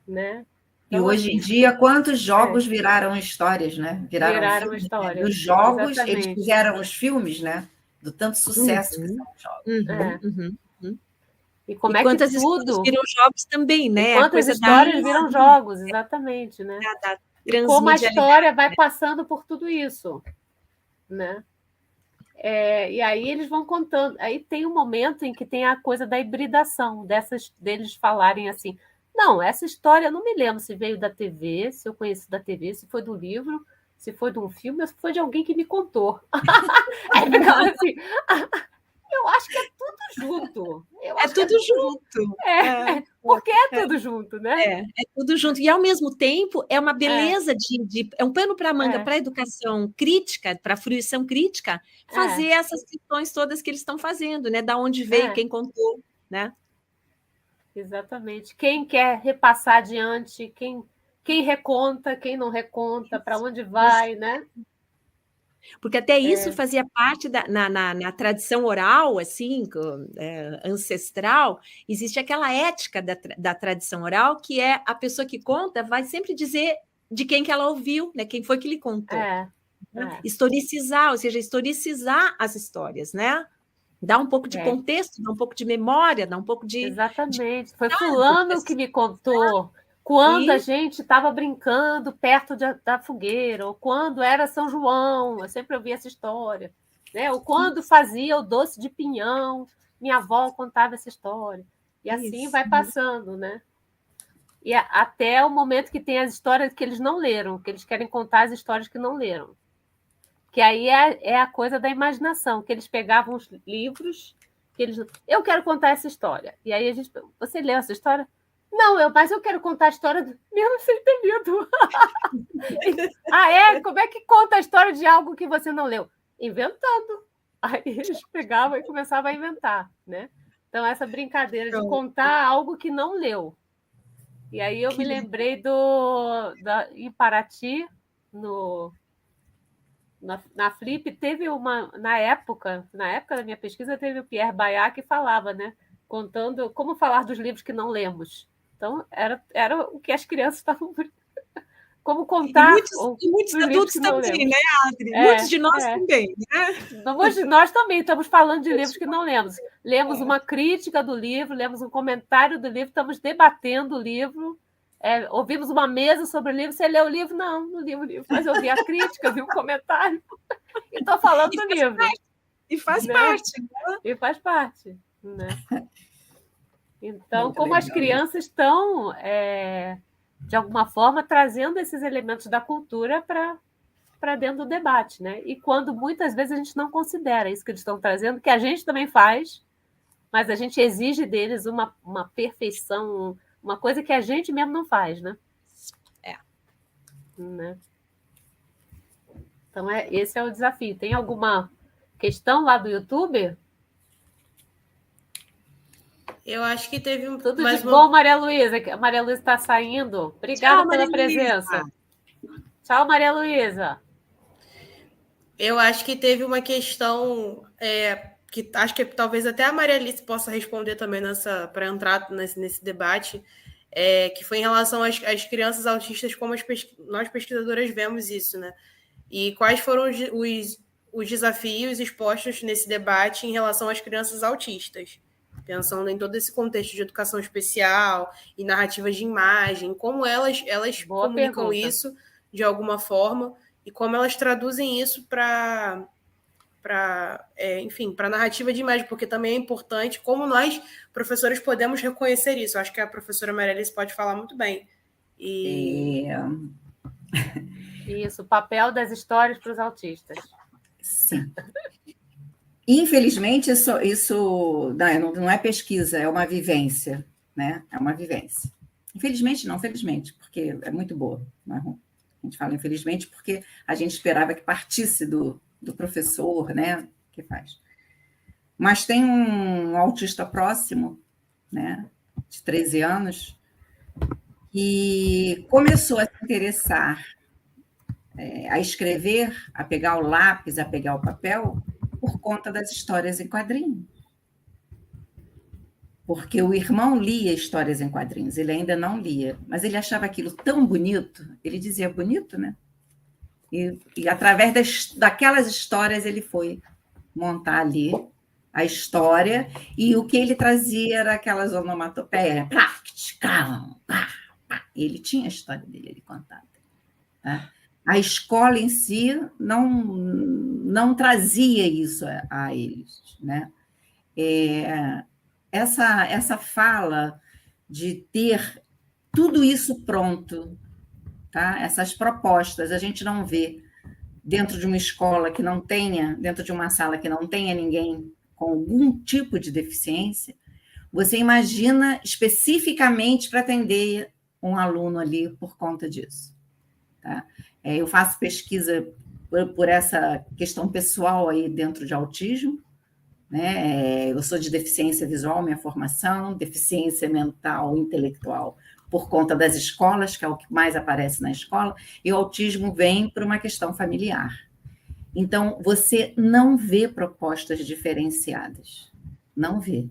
né? Então, e hoje em dia, quantos jogos viraram histórias, né? Viraram histórias. Dos jogos, eles fizeram os filmes, né? Do tanto sucesso que são os jogos. E como é que tudo viram jogos também, né? Quantas histórias viram jogos, exatamente, né? E como a história vai passando por tudo isso, né? E aí eles vão contando. Aí tem um momento em que tem a coisa da hibridação, deles falarem assim, não, essa história, eu não me lembro se veio da TV, se eu conheci da TV, se foi do livro, se foi de um filme, ou se foi de alguém que me contou. Aí ficava assim... Eu acho que é tudo junto. Tudo junto. Porque é tudo junto, né? É tudo junto. E, ao mesmo tempo, é uma beleza é um pano para a manga para a educação crítica, para a fruição crítica, fazer essas questões todas que eles estão fazendo, né? Da onde veio, quem contou, né? Exatamente. Quem quer repassar adiante, quem reconta, quem não reconta, para onde vai, né? Porque até isso fazia parte na tradição oral, assim, ancestral, existe aquela ética da tradição oral, que é a pessoa que conta vai sempre dizer de quem que ela ouviu, né? Quem foi que lhe contou. Historicizar, ou seja, historicizar as histórias, né? Dá um pouco de contexto, dá um pouco de memória, dá um pouco de... Exatamente. Foi fulano que me contou. Quando a gente estava brincando perto da fogueira, ou quando era São João, eu sempre ouvi essa história, né? Ou quando fazia o doce de pinhão, minha avó contava essa história. E assim vai passando, né? E até o momento que tem as histórias que eles não leram, que eles querem contar as histórias que não leram. Que aí é a coisa da imaginação, que eles pegavam os livros, eu quero contar essa história. E aí você leu essa história? Não, mas eu quero contar a história mesmo sem ter lido. Como é que conta a história de algo que você não leu? Inventando. Aí eles pegavam e começavam a inventar, né? Então, essa brincadeira de contar algo que não leu. E aí eu me lembrei em Paraty, na Flip, teve na época da minha pesquisa, teve o Pierre Bayard que falava, né? Contando como falar dos livros que não lemos. Então, era o que as crianças estavam... Como contar... E muitos adultos também, né, Adri? Muitos de nós também, né? Muitos de nós também estamos falando de livros que não lemos. Lemos uma crítica do livro, lemos um comentário do livro, estamos debatendo o livro. ouvimos uma mesa sobre o livro, você leu o livro? Não li o livro, mas eu vi a crítica, vi o comentário, e estou falando do livro. E faz né? parte. E faz parte. Né? Então, muito como legal, as crianças estão, de alguma forma, trazendo esses elementos da cultura para dentro do debate, né? E quando muitas vezes a gente não considera isso que eles estão trazendo, que a gente também faz, mas a gente exige deles uma perfeição, uma coisa que a gente mesmo não faz, né? Né? Então, esse é o desafio. Tem alguma questão lá do YouTube? Eu acho que teve um... Tudo de bom, Maria Luísa. A Maria Luísa está saindo. Obrigada pela presença. Tchau, Maria Luísa. Eu acho que teve uma questão que acho que talvez até a Maria Alice possa responder também para entrar nesse debate, que foi em relação às crianças autistas, como nós pesquisadoras vemos isso, né? E quais foram os desafios expostos nesse debate em relação às crianças autistas, pensando em todo esse contexto de educação especial e narrativas de imagem, como elas comunicam pergunta. Isso de alguma forma e como elas traduzem isso para narrativa de imagem, porque também é importante como nós, professores, podemos reconhecer isso. Acho que a professora Maria Alice pode falar muito bem. Isso, o papel das histórias para os autistas. Sim. Infelizmente, isso não é pesquisa, é uma vivência, né? É uma vivência. Infelizmente, não, felizmente, porque é muito boa. Não é ruim. A gente fala infelizmente porque a gente esperava que partisse do professor, né? Que faz. Mas tem um autista próximo, né? De 13 anos, que começou a se interessar, a escrever, a pegar o lápis, a pegar o papel, por conta das histórias em quadrinhos. Porque o irmão lia histórias em quadrinhos, ele ainda não lia, mas ele achava aquilo tão bonito, ele dizia bonito, né? E através daquelas histórias ele foi montar ali a história, e o que ele trazia era aquelas onomatopeias, ele tinha a história dele ali contada. Tá? A escola em si não trazia isso a eles, né? Essa fala de ter tudo isso pronto, tá? Essas propostas, a gente não vê dentro de uma escola que não tenha, dentro de uma sala que não tenha ninguém com algum tipo de deficiência, você imagina especificamente para atender um aluno ali por conta disso. Tá? Eu faço pesquisa por essa questão pessoal aí dentro de autismo, né? Eu sou de deficiência visual, minha formação, deficiência mental, intelectual, por conta das escolas, que é o que mais aparece na escola, e o autismo vem por uma questão familiar. Então, você não vê propostas diferenciadas, não vê.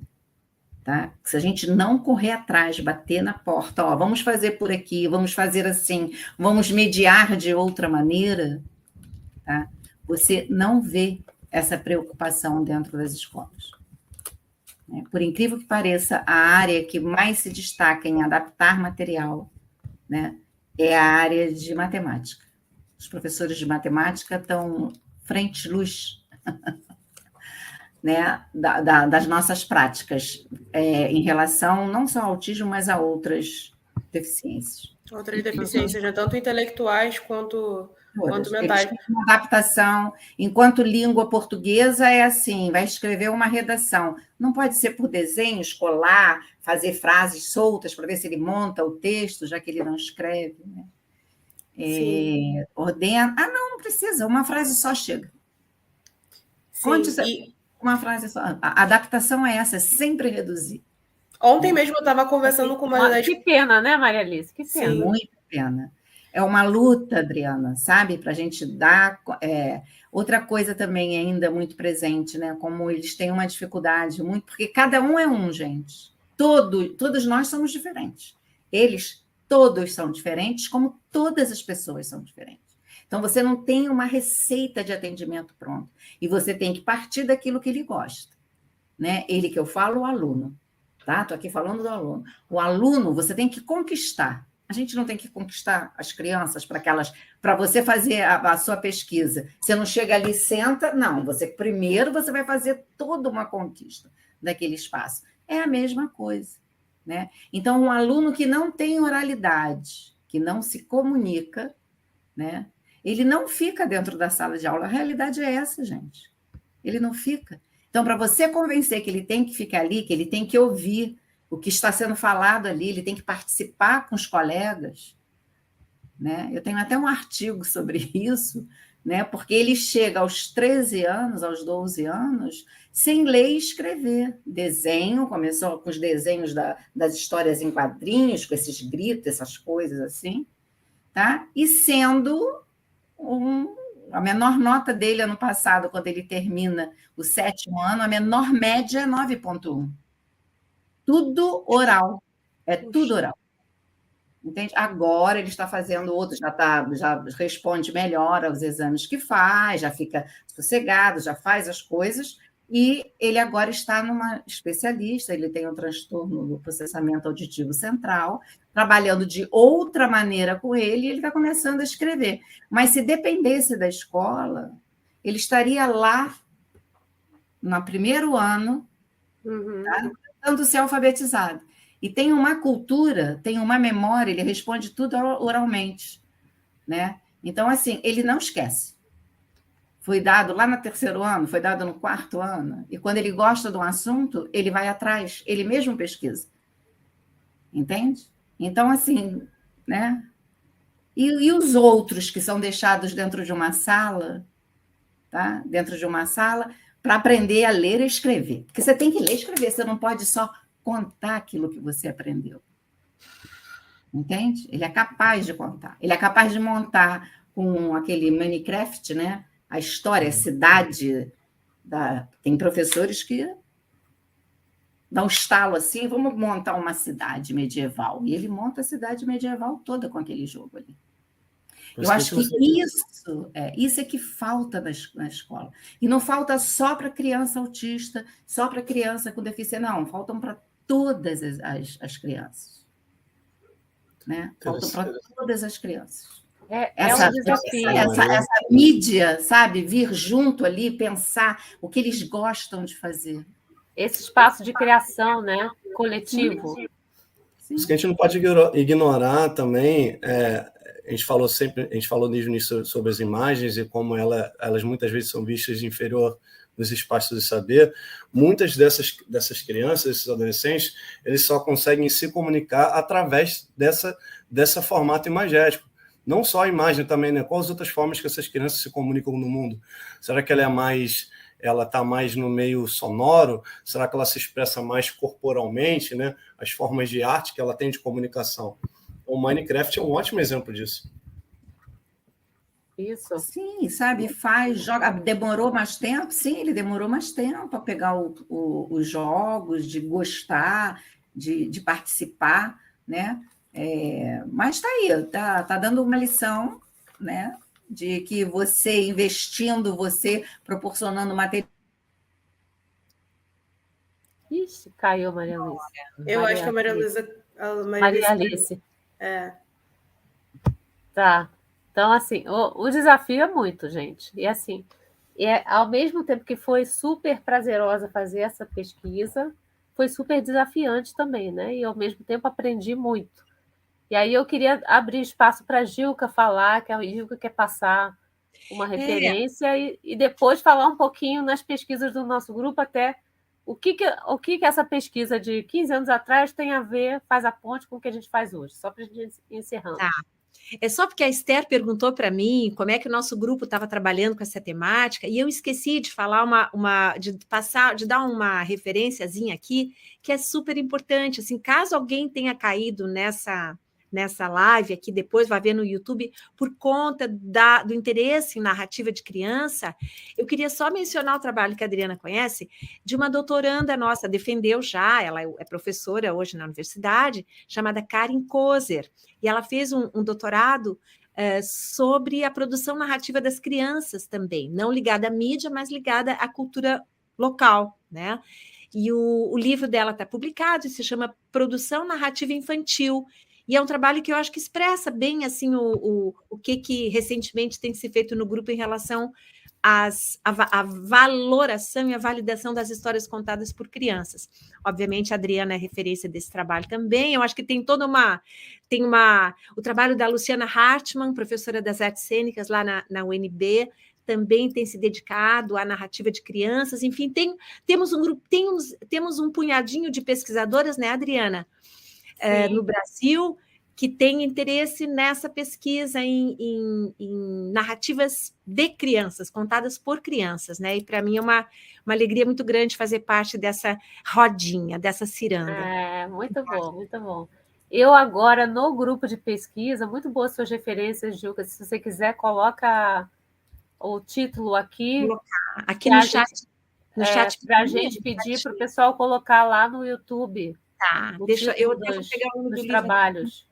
Tá? Se a gente não correr atrás, bater na porta, vamos fazer por aqui, vamos fazer assim, vamos mediar de outra maneira, tá? Você não vê essa preocupação dentro das escolas. Por incrível que pareça, a área que mais se destaca em adaptar material, né, é a área de matemática. Os professores de matemática estão frente-luz, né, das nossas práticas, em relação não só ao autismo, mas a outras deficiências. Outras deficiências, né, tanto intelectuais quanto mentais. Uma adaptação, enquanto língua portuguesa é assim, vai escrever uma redação. Não pode ser por desenho escolar, fazer frases soltas para ver se ele monta o texto, já que ele não escreve. Né? Ordena. Não precisa, uma frase só chega. Uma frase só. A adaptação é essa, sempre reduzir. Ontem mesmo eu estava conversando com uma das... Que pena, né, Maria Alice? Que pena. Muita pena. É uma luta, Adriana, sabe? Para a gente dar... Outra coisa também ainda muito presente, né? Como eles têm uma dificuldade muito... Porque cada um é um, gente. Todos nós somos diferentes. Eles, todos são diferentes, como todas as pessoas são diferentes. Então, você não tem uma receita de atendimento pronta. E você tem que partir daquilo que ele gosta. Né? Ele que eu falo, o aluno. Tá? Estou aqui falando do aluno. O aluno, você tem que conquistar. A gente não tem que conquistar as crianças para você fazer a sua pesquisa. Você não chega ali e senta, não. Primeiro você vai fazer toda uma conquista daquele espaço. É a mesma coisa, né? Então, um aluno que não tem oralidade, que não se comunica, né? Ele não fica dentro da sala de aula. A realidade é essa, gente. Ele não fica. Então, para você convencer que ele tem que ficar ali, que ele tem que ouvir o que está sendo falado ali, ele tem que participar com os colegas, né? Eu tenho até um artigo sobre isso, né? Porque ele chega aos 13 anos, aos 12 anos, sem ler e escrever. Desenho, começou com os desenhos das histórias em quadrinhos, com esses gritos, essas coisas assim, tá? E sendo a menor nota dele ano passado, quando ele termina o 7º ano, a menor média é 9,1. Tudo oral. É tudo oral. Entende? Agora ele está fazendo outros, já responde melhor aos exames que faz, já fica sossegado, já faz as coisas, e ele agora está numa especialista, ele tem um transtorno do processamento auditivo central, trabalhando de outra maneira com ele, e ele está começando a escrever. Mas se dependesse da escola, ele estaria lá no primeiro ano, tá? Tentando ser alfabetizado. E tem uma cultura, tem uma memória, ele responde tudo oralmente, né? Então, assim, ele não esquece. Foi dado lá no 3º ano, foi dado no 4º ano, e quando ele gosta de um assunto, ele vai atrás, ele mesmo pesquisa. Entende? Então, assim, né? E os outros que são deixados dentro de uma sala, tá? Dentro de uma sala, para aprender a ler e escrever. Porque você tem que ler e escrever, você não pode só contar aquilo que você aprendeu. Entende? Ele é capaz de contar. Ele é capaz de montar com aquele Minecraft, né? A história, a cidade. Tem professores que dão um estalo assim, vamos montar uma cidade medieval. E ele monta a cidade medieval toda com aquele jogo ali. Eu acho que isso é que falta na escola. E não falta só para criança autista, só para criança com deficiência, não. Faltam para todas as crianças. Né? Faltam para todas as crianças. Um desafio. Essa mídia, sabe? Vir junto ali, pensar o que eles gostam de fazer. Esse espaço de criação, né? Coletivo. Sim. Isso que a gente não pode ignorar também. A gente falou desde o início sobre as imagens e como elas muitas vezes são vistas de inferior nos espaços de saber. Muitas dessas crianças, desses adolescentes, eles só conseguem se comunicar através dessa formato imagético. Não só a imagem também, né? Quais outras formas que essas crianças se comunicam no mundo? Será que ela está mais no meio sonoro? Será que ela se expressa mais corporalmente, né? As formas de arte que ela tem de comunicação. O Minecraft é um ótimo exemplo disso. Isso. Sim, sabe, joga. Demorou mais tempo? Sim, ele demorou mais tempo para pegar os jogos, de gostar, de participar, né? Mas está aí, tá dando uma lição, né? De que você investindo, você proporcionando material. Ixi, caiu, Maria Luísa. Eu acho que a Maria Luísa. Maria Alice. Tá. Então, assim, o desafio é muito, gente. E assim, ao mesmo tempo que foi super prazerosa fazer essa pesquisa, foi super desafiante também, né? E ao mesmo tempo aprendi muito. E aí eu queria abrir espaço para a Gilca falar, que a Gilca quer passar uma referência e depois falar um pouquinho nas pesquisas do nosso grupo, até o que essa pesquisa de 15 anos atrás tem a ver, faz a ponte com o que a gente faz hoje, só para a gente ir encerrando. Tá. É só porque a Esther perguntou para mim como é que o nosso grupo estava trabalhando com essa temática, e eu esqueci de falar de dar uma referenciazinha aqui, que é super importante. Assim, caso alguém tenha caído nessa live aqui, depois vai ver no YouTube, por conta do interesse em narrativa de criança, eu queria só mencionar o trabalho que a Adriana conhece, de uma doutoranda nossa, defendeu já, ela é professora hoje na universidade, chamada Karin Koser, e ela fez um doutorado sobre a produção narrativa das crianças também, não ligada à mídia, mas ligada à cultura local, né? E o livro dela está publicado e se chama Produção Narrativa Infantil. E é um trabalho que eu acho que expressa bem assim o que recentemente tem se feito no grupo em relação a valoração e a validação das histórias contadas por crianças. Obviamente, a Adriana é referência desse trabalho também. Eu acho que tem o trabalho da Luciana Hartmann, professora das artes cênicas lá na UNB, também tem se dedicado à narrativa de crianças. Enfim, temos um grupo, temos um punhadinho de pesquisadoras, né, Adriana, no Brasil, que tem interesse nessa pesquisa em narrativas de crianças, contadas por crianças, né? E para mim é uma alegria muito grande fazer parte dessa rodinha, dessa ciranda. Muito bom, muito bom. Eu agora, no grupo de pesquisa, muito boas suas referências, Gilca, se você quiser, coloca o título aqui. Aqui no chat. Para a gente pedir para o pessoal colocar lá no YouTube. Tá, eu devo pegar um dos trabalhos.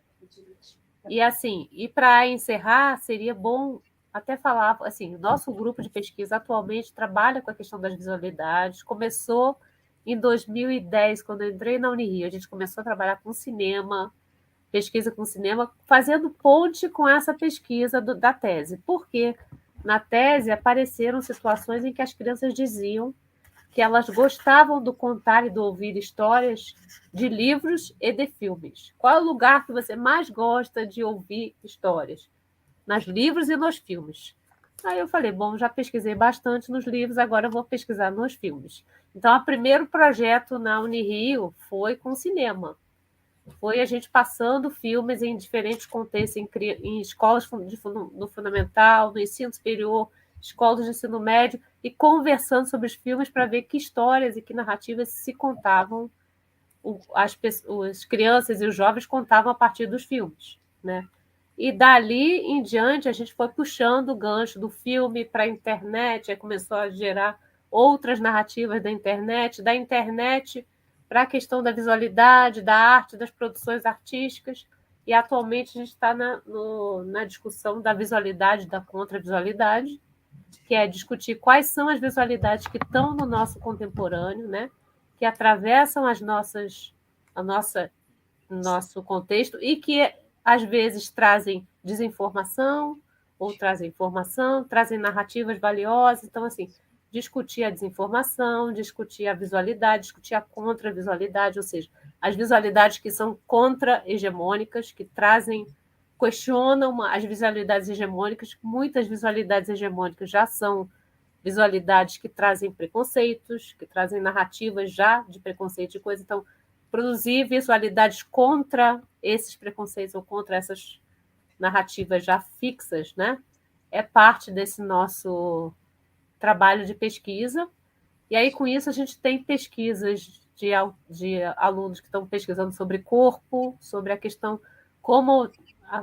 E assim, para encerrar, seria bom até falar, assim, o nosso grupo de pesquisa atualmente trabalha com a questão das visualidades. Começou em 2010, quando eu entrei na Unirio, a gente começou a trabalhar com cinema, pesquisa com cinema, fazendo ponte com essa pesquisa da tese. Porque na tese apareceram situações em que as crianças diziam que elas gostavam do contar e do ouvir histórias de livros e de filmes. Qual é o lugar que você mais gosta de ouvir histórias? Nos livros e nos filmes. Aí eu falei, bom, já pesquisei bastante nos livros, agora eu vou pesquisar nos filmes. Então, o primeiro projeto na Unirio foi com cinema. Foi a gente passando filmes em diferentes contextos, em escolas no fundamental, no ensino superior, escolas de ensino médio, e conversando sobre os filmes para ver que histórias e que narrativas se contavam, as crianças e os jovens contavam a partir dos filmes, né? E dali em diante a gente foi puxando o gancho do filme para a internet, aí começou a gerar outras narrativas da internet para a questão da visualidade, da arte, das produções artísticas, e atualmente a gente está na discussão da visualidade, da contravisualidade, que é discutir quais são as visualidades que estão no nosso contemporâneo, né? Que atravessam nosso contexto e que, às vezes, trazem desinformação, ou trazem informação, trazem narrativas valiosas. Então, assim, discutir a desinformação, discutir a visualidade, discutir a contravisualidade, ou seja, as visualidades que são contra-hegemônicas, que questionam as visualidades hegemônicas. Muitas visualidades hegemônicas já são visualidades que trazem preconceitos, que trazem narrativas já de preconceito de coisa. Então, produzir visualidades contra esses preconceitos ou contra essas narrativas já fixas, né, é parte desse nosso trabalho de pesquisa. E aí, com isso, a gente tem pesquisas de alunos que estão pesquisando sobre corpo, sobre a questão como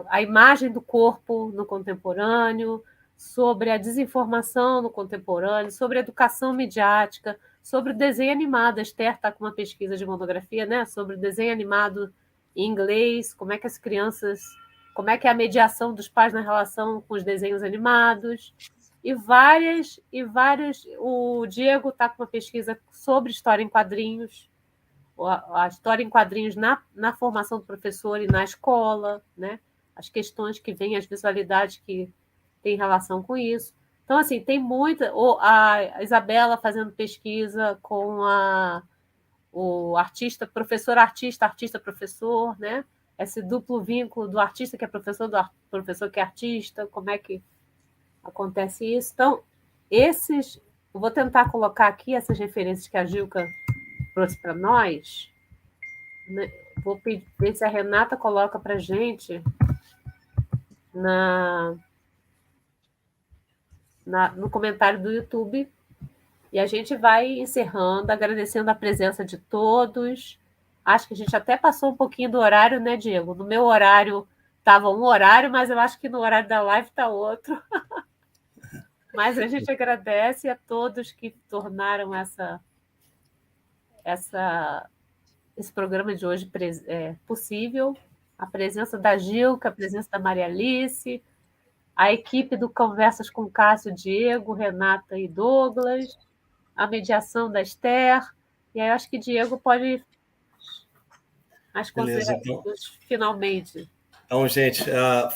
a imagem do corpo no contemporâneo, sobre a desinformação no contemporâneo, sobre a educação midiática, sobre o desenho animado. A Esther está com uma pesquisa de monografia, né, sobre o desenho animado em inglês, como é que é a mediação dos pais na relação com os desenhos animados, e vários. O Diego está com uma pesquisa sobre história em quadrinhos, a história em quadrinhos na formação do professor e na escola, né? As questões que vêm, as visualidades que têm relação com isso. Então, assim, tem muita... A Isabela fazendo pesquisa com o artista, professor, né? Esse duplo vínculo do artista que é professor, do professor que é artista, como é que acontece isso. Então, eu vou tentar colocar aqui essas referências que a Gilca trouxe para nós. Vou ver se a Renata coloca para a gente no comentário do YouTube. E a gente vai encerrando, agradecendo a presença de todos. Acho que a gente até passou um pouquinho do horário, né, Diego? No meu horário estava um horário, mas eu acho que no horário da live está outro. Mas a gente agradece a todos que tornaram esse programa de hoje possível. A presença da Gilca, a presença da Maria Alice, a equipe do Conversas com Cássio, Diego, Renata e Douglas, a mediação da Esther. E aí eu acho que Diego pode... As Beleza, considerações, finalmente. Então, gente,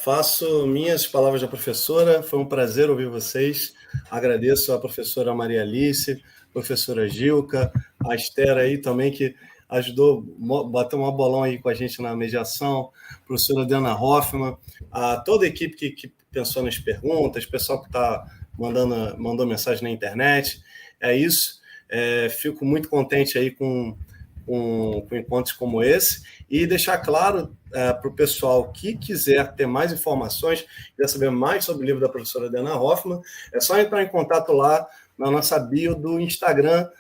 faço minhas palavras da professora. Foi um prazer ouvir vocês. Agradeço a professora Maria Alice, professora Gilca, a Esther aí também, que ajudou, bateu uma bolão aí com a gente na mediação, a professora Diana Hoffman, a toda a equipe que pensou nas perguntas, o pessoal que mandou mensagem na internet. É isso. Fico muito contente aí com encontros como esse, e deixar claro para o pessoal que quiser ter mais informações, quiser saber mais sobre o livro da professora Diana Hoffman, é só entrar em contato lá na nossa bio do Instagram,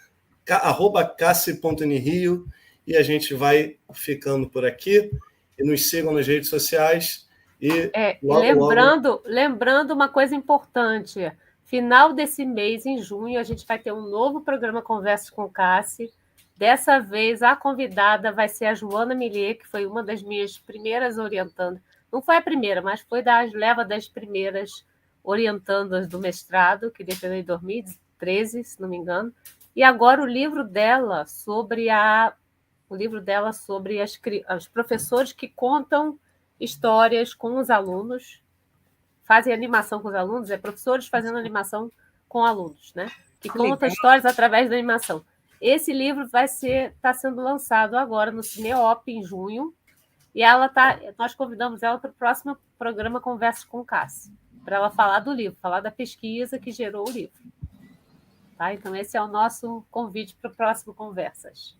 @cassi.unirio, e a gente vai ficando por aqui, e nos sigam nas redes sociais. E lembrando uma coisa importante, final desse mês, em junho, a gente vai ter um novo programa Conversas com Cassi. Dessa vez, a convidada vai ser a Joana Millier, que foi uma das minhas primeiras orientandas. Não foi a primeira, mas foi leva das primeiras orientandas do mestrado, que defendeu em 2013, se não me engano. E agora o livro dela sobre os professores que contam histórias com os alunos, fazem animação com os alunos, professores fazendo animação com alunos, né? Que contam histórias através da animação. Esse livro está sendo lançado agora no Cineop, em junho, e nós convidamos ela para o próximo programa Conversas com Cassi, para ela falar do livro, falar da pesquisa que gerou o livro. Tá? Então, esse é o nosso convite para o próximo Conversas.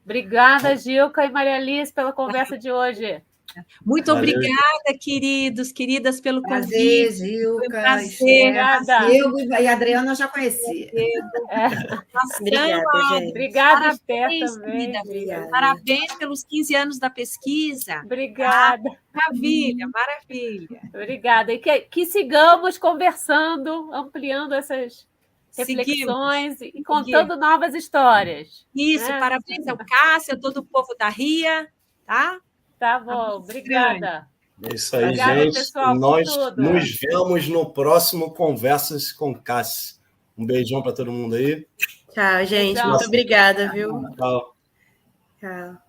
Obrigada, Gilca e Maria Alice, pela conversa de hoje. Muito obrigada, queridos, queridas, pelo convite. Gilca, Diego e a Adriana eu já conheci. Obrigada, gente. Obrigada, Esther, também. Parabéns pelos 15 anos da pesquisa. Obrigada. Maravilha, maravilha. Obrigada. E que sigamos conversando, ampliando essas reflexões e contando novas histórias. Isso, né? Parabéns ao Cássio, a todo o povo da RIA, tá? Tá bom, obrigada. É isso aí, obrigada, gente. Pessoal, nós nos vemos no próximo Conversas com Cassi. Um beijão para todo mundo aí. Tchau, gente. Muito obrigada, viu? Tchau. Tchau.